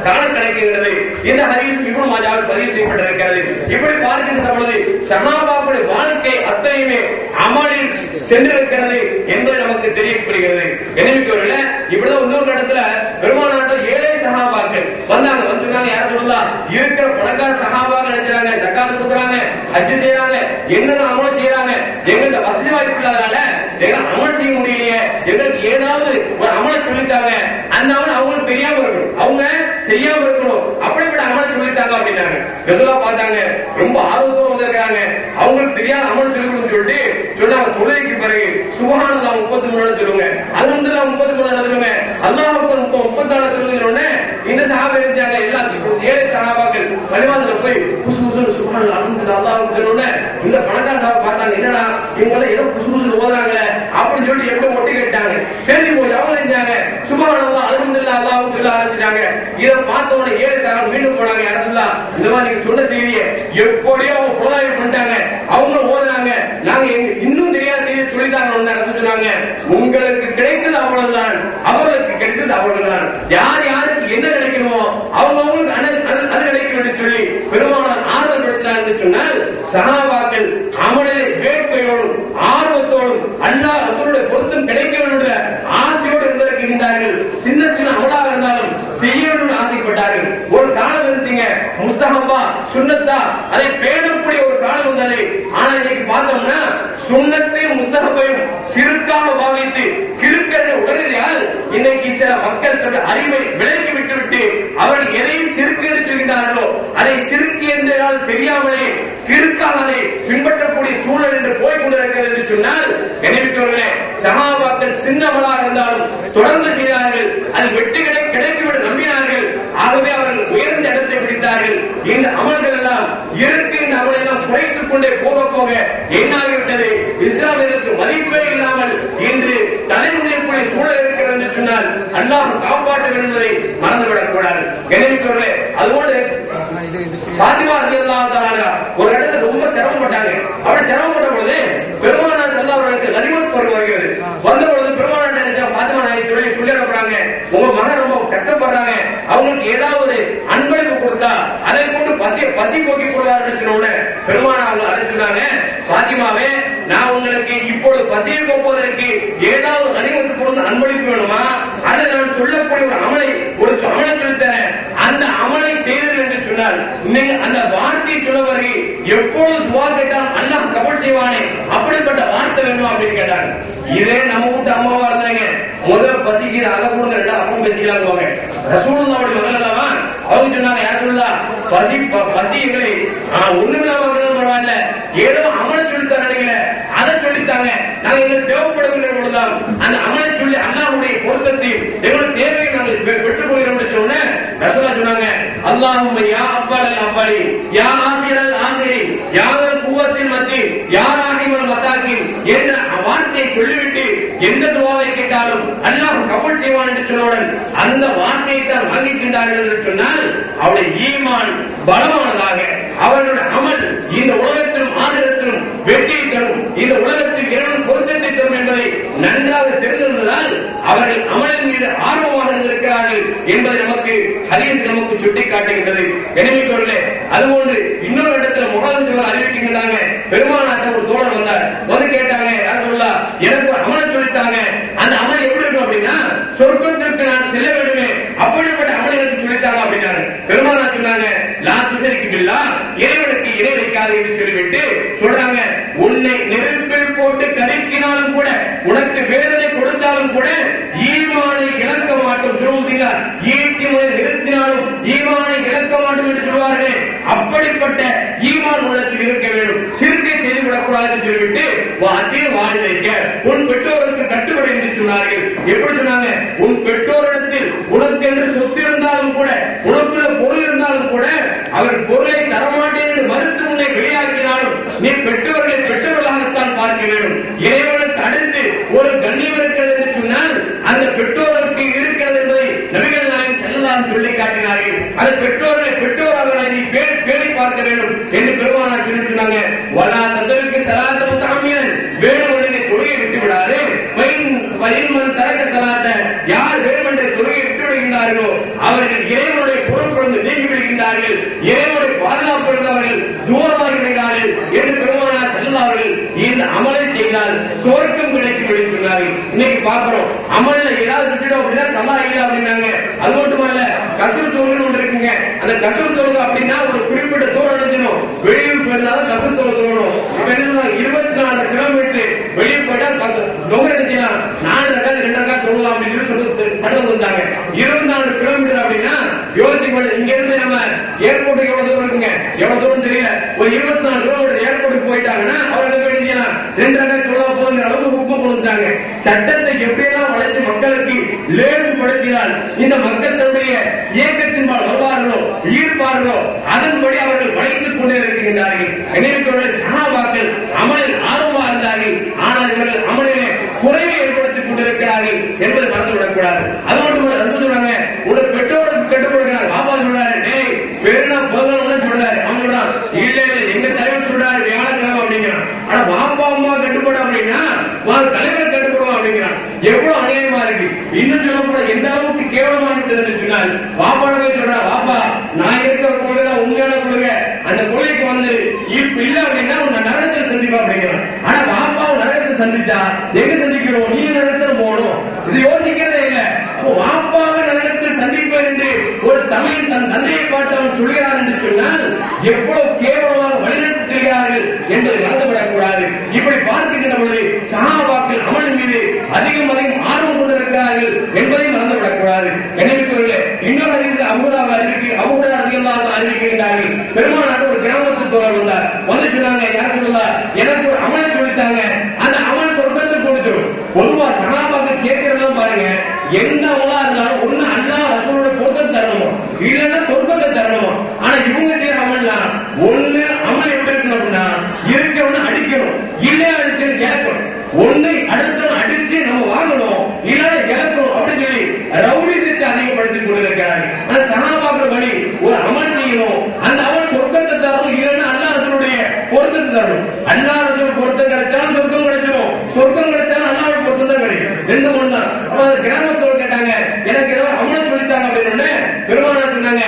காண கிடைக்கின்றது. இந்த ஹதீஸ் இப்னு மாஜாவில் பதிவு செய்யப்பட்டிருக்கிறது. இப்படி பார்க்கின்ற பொழுது சஹாபாக்களுடைய வாழ்க்கை அத்தனையுமே அமலில் சென்றிருக்கிறது என்பது நமக்கு தெரியப்படுகிறது. எனவே இப்படிதான் இன்னொரு இடத்துல பெருமானாட்ட ஏழை சஹாபாக்கள் வந்தாங்க. வந்து சொன்னாங்க, யார சொல்லலாம், இருக்கிற பணக்கார சஹாபாக்கள் நினைச்சாங்க, ஜக்காத் கொடுக்குறாங்க, ஹஜ் செய்யறாங்க, என்னென்ன அமல் செய்யறாங்க, எங்களுக்கு வசதி வாய்ப்பு இல்லாதனால எங்களுக்கு அமல் செய்ய முடியலையே, எங்களுக்கு ஏதாவது ஒரு அமலை சொல்லித்தாங்க, அந்த அமல் அவங்களுக்கு தெரியாம இருக்கணும், அவங்க செய்யாம இருக்கணும், அப்படிப்பட்ட அமலை சொல்லித்தாங்க அப்படின்னாங்க. ரசூலுல்லாஹ் பார்த்தாங்க, ரொம்ப ஆர்வத்தோடு வந்திருக்காங்க, அவங்களுக்கு தெரியாத அமல் சொல்லி கொடுத்து சொல்லிட்டு சொன்னாங்க, தொழுகைக்கு பிறகு சுப்ஹானல்லாஹ் 33 சொல்லுங்க, அல்ஹம்துலில்லாஹ் 33 சொல்லுங்க, அல்லாஹ் அக்பர் 34 சொல்லுங்க. இந்த சஹாபா இருந்தாங்க, எல்லா ஏழை சஹாபாக்கள் பள்ளிவாசல்ல போய் குசுகுசுன்னு சுப்ஹானல்லாஹ் அல்ஹம்துலில்லாஹ் அல்லாஹ் அக்பர் சொன்னோனே இந்த பணக்கார சஹாபா பார்த்தாங்க, என்னடா இவங்க ஏதோ குசுகுசுன்னு ஓதுறாங்களே அப்படின்னு சொல்லிட்டு எப்படி ஒட்டி கேட்டாங்க. தெரிஞ்சு போய் அவங்க இருந்தாங்க, சுப்ஹானல்லாஹ் அல்ஹம்துலில்லாஹ் அல்லாஹ் அக்பர் ஆரம்பிச்சாங்க. இத பார்த்த உடனே ஏழை சஹாபா மீண்டும் போனாங்க, யா ரசூலுல்லாஹ் இந்த மாதிரி நீங்க சொன்ன செய்தியை எப்படியோ அவங்க புலனாய்வு பண்ணிட்டாங்க, அவங்களும் ஓதுறாங்க, நாங்க இன்னும் தெரியாத செய்தியை சொல்லித்தாங்க சொன்னாங்க. உங்களுக்கு கிடைத்தது அவ்வளவுதான், அவர்களுக்கு கிடைத்தது அவ்வளவுதான். யார் யாருக்கு என்ன கிடைக்கணுமோ அவங்களுக்கு அது கிடைக்கும் என்று சொல்லி பெருமானார் ஆர்வப்படுத்தினார் என்று சொன்னால், சஹாபாக்கள் அமலிலே வேட்கையோடும் ஆர்வத்தோடும் அல்லாஹ் ரசூலுடைய பொருத்தம் கிடைக்க வேண்டும் என்ற ஆசையோடு இருந்திருக்கின்றார்கள். சின்ன சின்ன அமலாக இருந்தாலும் செய்ய வேண்டும் ஆசைப்பட்டார்கள். ஒரு காலம் இருந்துச்சுங்க, முஸ்தஹப்பா சுன்னத்தா அதை பேணக்கூடிய ஒரு காலம் வந்தது. ஆனா இன்னைக்கு பார்த்தோம்னா சுன்னத்தையும் முஸ்தஹப்பையும் சிறுக்காக பாவித்து கிறுக்கர்கள் உடனடியால் இன்னைக்கு சில மக்கள் தன்னுடைய அறிவை விலக்கி விட்டுவிட்டு அவர்கள் எதை சிறுக்கு என்று சொல்கின்றார்களோ அதை சிறுக்கு என்றால் தெரியாமலே கிறுக்காக அதை பின்பற்றக்கூடிய சூழல் என்று போய்கொண்டிருக்கிறது என்று சொன்னால், நினைவுக்கிறவர்களே, சஹாபாக்கள் சின்னவளாக இருந்தாலும் தொடர்ந்து செய்தார்கள், அது வெற்றி கிடைக்கும் என்று நம்பினார்கள். ஆகவே அவர்கள் உயர்ந்த இடத்தை பிடித்தார்கள். இந்த அமல்கள் எல்லாம் இருக்கின்ற அமலை எல்லாம் குறைத்துக் கொண்டே போக போக என்னாகிவிட்டது, இஸ்லாமியருக்கு மதிப்பே இல்லாமல் இன்று தலைமுறைக்கூடிய சூழல் இருக்கிறது என்று சொன்னால் அல்லாஹ் காப்பாற்ற வேண்டும் என்பதை மறந்துவிடக் கூடாது. நினைவுக்கிறவர்களே, அதோடு பாத்திமா ரலியல்லாஹு தஆலா ஒரு இடத்துல ரொம்ப சிரமப்பட்டாங்க. அப்படி சிரமப்பட்ட பொழுது பெருமானார் ஸல்லல்லாஹு அலைஹி வஸல்லம் கனிமத் பருவம் வருகிறது. வந்த பொழுது பெருமானார் நினைச்சா பாத்திமா நாயகி சொல்லி அனுப்புறாங்க, உங்க மகன் ரொம்ப கஷ்டப்படுறாங்க, அவங்களுக்கு ஏதாவது அன்பளிப்பு கொடுத்தா அதை கொண்டு பசி போக்கி கொள்வார்கள் சொன்ன பெருமானார் அவங்க அழைச்சுட்டாங்க, பாத்திமாவே நான் உங்களுக்கு இப்பொழுது பசியை போக்குவதற்கு ஏதாவது கனிமத்து கொடுத்து அன்பளிப்பு வேணுமா, அதை நான் சொல்லக்கூடிய ஒரு அமலை சொல்லித்தரேன், அந்த அமலை செய்தீர்கள் என்று சொன்னால் நீங்க அந்த வார்த்தையை சொல்லுவதற்கு எப்பொழுது துவா கேட்டாலும் அல்லாஹ் கபூல் செய்வானே, அப்படிப்பட்ட வார்த்தை வேணுமா அப்படின்னு கேட்டாங்க. இதே நம்ம வீட்டு அம்மாவா இருந்தாங்க, முதல்ல பசிக்கிற அதை கொடுங்க, ரெண்டா அப்புறம் பேசிக்கலாங்க. ரசூலுல்லாஹ்வுடைய மகள் அல்லவா, அவங்க சொன்னாங்க, யார் சொல்லா பசி எங்களை ஒண்ணுமில்லாம பரவாயில்ல, ஏதோ அமலை சொல்லி தரீங்களே அதை சொல்லித்தாங்க, நாங்க எங்களுக்கு தேவைப்படுகின்ற பொழுதுதான் அந்த அமலை சொல்லி அல்லாஹ்வுடைய பொருத்தத்தை எங்களுடைய தேவையை நாங்கள் பெற்றுக் கொள்கிறோம் என்று சொன்ன ரசூலுல்லாஹ் சொன்னாங்க, அல்லாஹும்ம யா அவ்வலல் அவ்வலி யா ஆகிரல் ஆகிரி யா தல் குவத்தில் மத்தி யா ராஹிமல் மசாகின் என்ற வார்த்தையை சொல்லிவிட்டு எந்த துஆவை கேட்டாலும் அல்லாஹ் கபூல் செய்வான் என்று சொன்னவுடன் அந்த வார்த்தையை தான் வாங்கி சென்றார்கள் என்று சொன்னால் அவருடைய ஈமான் பலமானதாக, அவர்களுடைய அமல் இந்த உலகத்திலும் ஆகிரத்திலும் வெற்றியை தரும், இந்த உலகத்தில் இறைவன் பொருத்தத்தை தரும் என்பதை நன்றாக தெரிந்திருந்ததால் அவர்கள் அமலின் மீது ஆர்வமாக இருந்திருக்கிறார்கள் என்பதை நமக்கு ஹதீஸ் நமக்கு சுட்டிக்காட்டுகின்றது. எனவே அதுபோன்று இன்னொரு இடத்துல முகாம் அறிவிக்கின்றாங்க, பெருமானாட்ட ஒரு தோழர் வந்தார், வந்து கேட்டாங்க, யார் சொல்லா எனக்கு ஒரு அமலை சொல்லித்தாங்க, அந்த அமல் எப்படி இருக்கும் அப்படின்னா சொர்க்கத்திற்கு நான் செல்ல வேண்டுமே, அப்படிப்பட்ட அமல் எனக்கு சொல்லித்தாங்க அப்படின்னாங்க. பெருமானா சொன்னாங்க, லா துஷரிக்கு பில்லாஹ், இறைவனுக்கு இணை வைக்காதே என்று சொல்லிவிட்டு சொல்றாங்க, உன்னை நெருப்பில் போட்டு கருக்கினாலும் கூட உனக்கு வேதனை கொடுத்தாலும் கூட ஈமானை இழக்க மாட்டோம் சொல்லுவீங்களா, ஈட்டி முறை நிறுத்தினாலும் ஈமானை இழக்க மாட்டோம் என்று சொல்வார்கள். அப்படிப்பட்ட ஈமான் உள்ளத்தில் இருக்க வேண்டும், சிறுக்கை செய்து விடக்கூடாது என்று சொல்லிவிட்டு அதே வாழ்ந்திருக்க உன் பெற்றோருக்கு கட்டுப்படும் என்று சொன்னார்கள். எப்படி சொன்னாங்க, உன் பெற்றோரிடத்தில் உனக்கென்று பெற்றோர்களுக்கு இருக்கிறது என்பதை நபிகள் நாயகம் ஸல்லல்லாஹு அலைஹி சொல்லி காட்டினார்கள். அது பெற்றோர் அவர்களை நீ பேணி பார்க்க வேண்டும் என்று பெருமானார் சொல்லி சொன்னாங்க. வலா ததருக்கு ஸலாத்த முத்தஅம்மியன், வேணுமென்றே தொழுகை விட்டு விடாதே. வயன்மன் தரக்க ஸலாத்த, யார் வேணுமென்றே தொழுகை விட்டு விடுகின்றார்களோ அவர்கள் இறைவனுடைய பொறுப்பிலிருந்து நீங்கி விடுகின்றார்கள், இறைவனுடைய பாதுகாப்பிலிருந்து அவர்கள் தூரமாகி விடுகிறார்கள் என்று பெருமானார் ஸல்லல்லாஹு அலைஹி இந்த அமலை செய்தால் சொர்க்கம் கிடைக்கும் என்று சொன்னார்கள். இன்னைக்கு பார்க்கிறோம், அமல்ல ஏதாவது விட்டுட்டோம் அப்படின்னா நல்லா இல்லை அப்படின்னாங்க. அது மட்டுமல்ல, கசுறு தொழுகை ஒன்று இருக்குங்க. அந்த கசுறு தொழுகை அப்படின்னா ஒரு குறிப்பிட்ட தூரம் அடைஞ்சிடும். வெளியூர் போயிருந்தாலும் கசுறு தொழுகை தோணும். 24 கிலோமீட்டர் வெளியூர் போயிட்டா தொகை அடைஞ்சலாம், 4 ரகாத்து 2 ரகாத்து தொழுகலாம் அப்படின்னு சொல்லி சட்டம் வந்தாங்க. 24 கிலோமீட்டர் அப்படின்னா யோசிச்சு, இங்க இருந்து நம்ம ஏர்போர்ட்டுக்கு எவ்வளவு தூரம் இருக்குங்க, எவ்வளவு தூரம் தெரியல. ஒரு 24 கிலோமீட்டர் ஏர்போர்ட்டுக்கு போயிட்டாங்கன்னா அவர்கள் போயிட்டீங்கன்னா 2 ரகாத்து தொழுகா போகிற அளவுக்கு உப்பு கொடுத்தாங்க. சட்டத்தை எப்படியெல்லாம் வளைச்சு மக்களுக்கு லேசுபடுத்தினால் இந்த மக்கள் தன்னுடைய இயக்கத்தின் வருவார்களோ ஈர்ப்பார்களோ அதன்படி அவர்கள் வளைத்துக் கொண்டே இருக்கின்றார்கள். எனவே சஹாபாக்கள் அமலில் ஆர்வமா இருந்தார்கள், ஆனால் இவர்கள் அமலிலே குறைவை ஏற்படுத்திக் கொண்டிருக்கிறார்கள் என்பதை மறந்துவிடக்கூடாது. அது மட்டுமல்ல, ரசூல் சொல்றாங்க, ஒரு பெற்றோருக்கு கட்டுப்படுகிறார். பாபா சொல்றாரு, டேய் பெருனா போதணும் சொல்றாரு. அவன் சொல்றான், இல்ல எங்க தலைவர் சொல்றாரு வியாழக்கிழமை அப்படிங்கிறான். ஆனா பாப்பா அம்மா கட்டுப்படும் அப்படின்னா தலைவர் கட்டுப்படுவான் அப்படிங்கிறான். எவ்வளவு அநியாயமா இருக்கு. இன்னும் சொல்ல கூட எந்த அளவுக்கு கேவலமா விட்டது சொன்னால், பாப்பாவே சொல்றா, பாப்பா நான் இருக்கிற கொள்கைதான் உண்மையான கொள்கை, அந்த கொள்கைக்கு வந்து இப்ப இல்ல அப்படின்னா உன்னை நரகத்தில் சந்திப்பா அப்படிங்கிறான். ஆனா பாப்பாவும் நரகத்தை சந்திச்சா எங்க சந்திக்கிறோம், நீ நரகத்தில் போகணும். இது யோசிக்கிறதே இல்ல. பாப்பாவை நரகத்தில் சந்திப்பேன் என்று ஒரு தமிழ் தன் தந்தையை பார்த்து அவன் சொல்கிறார் என்று சொன்னால் எவ்வளவு கேவலமாக வழிநடத்தி செல்கிறார்கள் என்பதை மறந்துவிடக்கூடாது. இப்படி பார்க்கின்ற பொழுது சஹாபாக்கள் அமலின் மீது அதிகம் ஆர்வம் கொண்டிருக்கிறார்கள் என்பதை மறந்துவிடக்கூடாது. எனவே இன்னொரு ஹதீஸில் அபூஹுரைரா ரலியல்லாஹு அன்ஹு அறிவிக்கின்றார்கள், பெருமானார் ஒரு கிராமத்துக்கு தோழர் வந்தார். வந்து சொன்னாங்க, யார் சொல்லலாம், எனக்கு ஒரு அமலை சொல்லித்தாங்க, அந்த அமல் சொர்க்கத்துக்கு கொண்டு சொல்லும். பொதுவா சஹாபாக்கள் கேட்கிறதெல்லாம் பாருங்க, எந்த அமலா இருந்தாலும் ஒண்ணு அல்லாஹ் ரசூலோட பொருத்தம் தரணுமா, இல்லைன்னா சொர்க்கத்தை தரணுமா. ஆனா இவங்க செய்யற அமல்னா ஒண்ணு அமல் எப்படி இருக்கணும் அப்படின்னா இருக்கவன அடிக்கணும், இல்லையா அடிச்சு இழக்கணும். ஒண்ணு அடுத்தவன் அடிச்சு நம்ம வாங்கணும், இல்லைன்னா இழக்கணும் அப்படின்னு சொல்லி ரவுடிசத்தை அதிகப்படுத்திக் கொண்டிருக்கிறார்கள். ஆனா சஹாபாக்கள் வழி ஒரு அமல் செய்யணும், அந்த அமல் சொர்க்கத்தை தரணும், இல்லைன்னா அல்லாஹ் ரசூலுடைய பொருத்தத்தை தரணும். அல்லாஹ் ரசூல் பொருத்தம் கிடைச்சாலும் சொர்க்கம் கிடைச்சிடும், சொர்க்கம் கிடைச்சாலும் அல்லாஹ்வுடைய பொருத்தம் தான் கிடைக்கும். ரெண்டு ஒண்ணு தான். அப்ப கிராமத்தோடு கேட்டாங்க, எனக்கு ஏதாவது அமலை சொல்லித்தாங்க அப்படின்னு பெருமானார் சொன்னாங்க,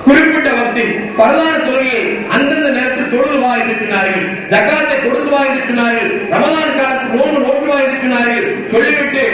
குறிப்பிட்ட வக்தில் பரதான தொழுகையை அந்தந்த நேரத்தில் தொழுது வா என்று சொன்னார்கள், ஜகாத்தை கொடுத்து வா என்று சொன்னார்கள், ரமலான் காலத்தில் நோன்பு நோட்டு வா என்று சொன்னார்கள். சொல்லிவிட்டு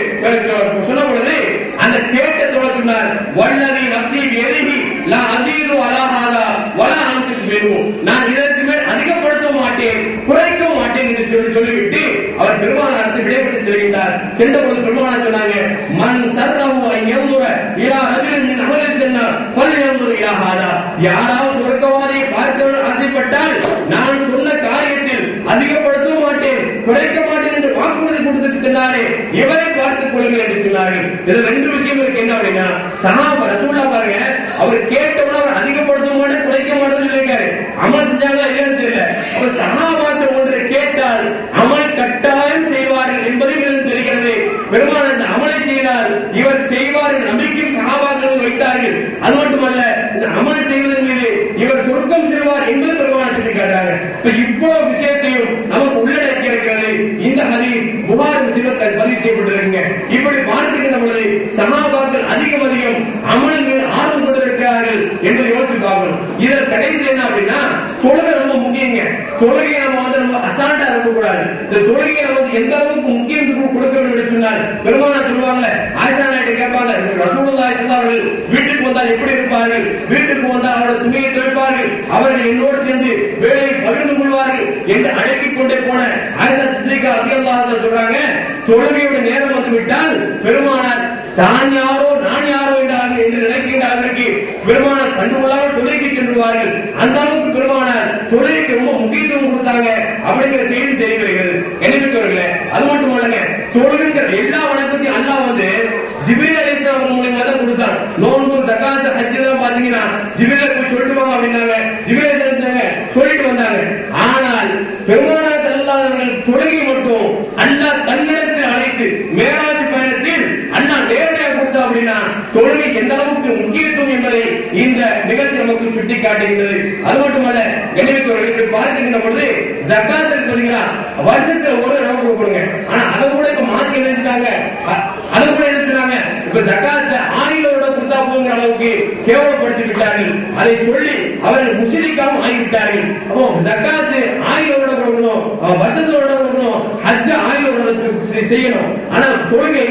சொன்ன பொழுது அந்த கேட்ட தொழ சொன்னார், வல்லதி நஃப்ஸி பியதிஹி லா அஸீது அலா ஹாதா வலா அன்குஸ் மின்ஹு, நான் இதற்கு மேல் அதிகப்படுத்த மாட்டேன் குறைக்க மாட்டேன் என்று சொல்லிவிட்டு அவர் பெருமானாருக்கு விடைபெற்று செல்கின்றார். சென்ற பொழுது பெருமானார் சொன்னாங்க, மன் சர்ரஹு அன் யன்துர இலா ரஜுலின் மின் அஹ்லில் ஜன்னah ஃபல்யன்துர் இலா ஹாதா, யாராவது சொர்க்கவாதியை பார்க்க ஆசைப்பட்டால் நான் சொன்ன காரியத்தில் அதிகப்படுத்த மாட்டேன் குறைக்க மாட்டேன் என்று வாக்குறுதி கொடுத்துட்டு சொன்னாரே, இவரை பார்த்துக் கொள்ளுங்கள் என்று சொன்னார்கள். இது ரெண்டு விஷயம் இருக்கு. என்ன அப்படின்னா, சஹாபா ரசூலுல்லாஹ் பாருங்க, அவர் கேட்டவன அவர் அதிகப்படுத்த மாட்டேன் குறைக்க மாட்டேன்னு சொல்லியிருக்காரு. அமல் செஞ்சாங்களா இல்லையான்னு தெரியல. அவர் சஹாபாக்கள் ஒன்றை கேட்டால் அமல் கட்டாயம் செய்வார்கள் என்பதையும் இதில் தெரிகிறது. பெருமான் அந்த அமலை செய்தால் இவர் செய்வார் என்ற நம்பிக்கையும் சஹாபாக்கள் வைத்தார்கள். அது மட்டுமல்ல, இந்த அமல் செய்வதன் மீது இவர் சொர்க்கம் செல்வார் என்பது பெருமான் சொல்லி காட்டுறாங்க. இவ்வளவு விஷயத்தையும் நமக்கு உள்ளடக்கி இருக்கிறது இந்த ஹதீஸ். புகாரி முஸ்லிமில் பதிவு செய்யப்பட்டிருக்குங்க. இப்படி பார்க்கின்ற பொழுது சஹாபாக்கள் அதிகம் அமல் மீது ஆர்வம் கொண்டிருக்கிறார்கள் என்பதை யோசிச்சு பார்க்கணும். இதில் கடைசியில் என்ன அப்படின்னா, தொழுகை ரொம்ப முக்கியங்க. தொழுகையை நம்ம வந்து ரொம்ப அசால்ட்டா இருக்கக்கூடாது. இந்த தொழுகையை வந்து எந்த அளவுக்கு முக்கியம் கொடுக்க வேண்டும் என்று சொன்னால், பெருமானார் சொல்லுவாங்க, ஆயிஷா நாயிட்ட கேட்பாங்க, ரசூலுல்லாஹி ஸல்லல்லாஹு அலைஹி வஸல்லம் வீட்டுக்கு வந்தால் எப்படி இருப்பார்கள், வீட்டுக்கு வந்தால் அவருடைய துணியை துவைப்பார்கள், அவர்கள் என்னோடு சேர்ந்து வேலையை பகிர்ந்து கொள்வார்கள் என்று அழைக்கிக் கொண்டே போன ஆயிஷா சித்திகா ரலியல்லாஹு அன்ஹா சொல்றாங்க, தொழுகையோட நேரம் வந்து விட்டால் பெருமானார் தான் யாரோ நான் யாரோ என்று நினைக்கின்றார்கள். பெருமானார் கண்டுகொள்ளாமல் தொழுகைக்கு சென்றுவார்கள். அந்த அளவுக்கு பெருமானார் தொழுகைக்கு ரொம்ப முக்கியத்துவம் கொடுத்தாங்க அப்படிங்கிற செய்தி தெரிவிக்கிறது. என்னவர்களே, அது மட்டுமல்லங்க, தொழுகின்ற எல்லா வணக்கத்தையும் அல்லாஹ் வந்து ஜிப்ரீல் அலைஹிஸ்ஸலாம் மூலமா தான் கொடுத்தார். நோன்பு ஜகாத் ஹஜ் எல்லாம் பாத்தீங்கன்னா ஜிப்ரீல் போய் சொல்லிட்டு வாங்க அப்படின்னாங்க. ஜிப்ரீல் சொல்லிட்டு வந்தாங்க. ஆனால் பெருமானார் ஸல்லல்லாஹு அலைஹி வஸல்லம் தொழுகை மட்டும் அல்லாஹ் தன்னிடத்தில் அழைத்து மேராஜ் பயணத்தில் அல்லாஹ் தொழுகை எந்த அளவுக்கு முக்கியத்துவம் என்பதை இந்த நிகழ்ச்சி நமக்கு சுட்டிக்காட்டுகிறது. அது மட்டுமல்ல, கண்ணியமிக்கவர்களை பார்க்கின்ற பொழுது ஜக்காத் இருக்கிறீங்களா, வருஷத்துல ஒரு தடவை கொடுக்கணுங்க. ஆனா அதை கூட இப்ப மாற்றி எழுதிட்டாங்க. அதை கூட எழுதிட்டாங்க. இப்ப ஜக்காத்தை ஆணிகளோட கொடுத்தா போங்கிற அளவுக்கு கேவலப்படுத்தி விட்டார்கள். அதை சொல்லி அவர்கள் முஸ்லிக்காம ஆகிவிட்டார்கள். அப்போ ஜக்காத்து ஆணிகளோட கொடுக்கணும், வருஷத்தோட கொடுக்கணும், ஹஜ்ஜ ஆணிகளோட செய்யணும். ஆனா தொழுகை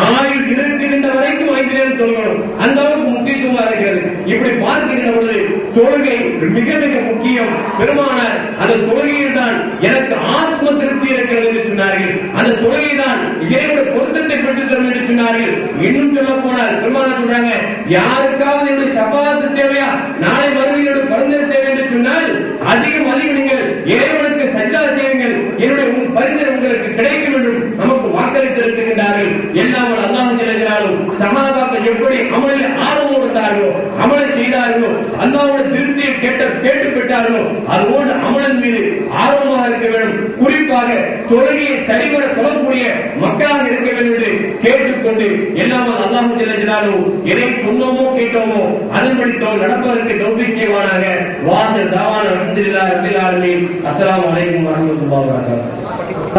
ஆயுள் இருக்கின்ற வரைக்கும் 5 நேரம் தொழுகணும். அந்த அளவுக்கு முக்கியத்துவமா இருக்கிறது. இப்படி பார்க்கின்ற பொழுது தொழுகை மிக மிக முக்கியம். பெருமானார் அந்த தொழுகையில் தான் எனக்கு ஆத்ம திருப்தி இருக்கிறது என்று சொன்னார்கள். அந்த தொழுகை தான் இறைவனுடைய பொருத்தத்தை பெற்றுத் தரும் என்று சொன்னார்கள். இன்னும் சொல்ல போனால் பெருமானார் சொல்றாங்க, யாருக்காவது என்னுடைய ஷஃபாஅத் தேவையா, நாளை மறுமையோட பரிந்துரை தேவை என்று சொன்னால் அதிகம் நீங்கள் இறைவனுக்கு சஜ்தா செய்யுங்கள், என்னுடைய பரிந்துரை உங்களுக்கு கிடைக்கும் என்றும் நமக்கு வாக்களித்திருக்கின்றார்கள். எல்லாமல் அல்லாஹ் ஜெல்லஜலாலும் சஹாபாக்கள் எப்படி அமலில் ஆர்வம் இருந்தார்களோ, அமலை செய்தார்களோ, அல்லாஹ்வுடைய திருப்தியை கேட்டு பெற்றார்களோ, அதுபோன்று அமலின் மீது ஆர்வமாக இருக்க வேண்டும். குறிப்பாக தொழுகையை சரிவர தொழக்கூடிய மக்களாக இருக்க வேண்டும் என்று கேட்டுக்கொண்டு எல்லாமல் அல்லாஹ் ஜெல்லஜலாலும் எதை சொன்னோமோ கேட்டோமோ அதன்படி நடப்பதற்கு தௌஃபீக் வாஹிர் தாவானா அல்ஹம்துலில்லாஹி ரப்பில் ஆலமீன். அஸ்ஸலாமு அலைக்கும் வரஹ்மத்துல்லாஹி வபரகாத்துஹு.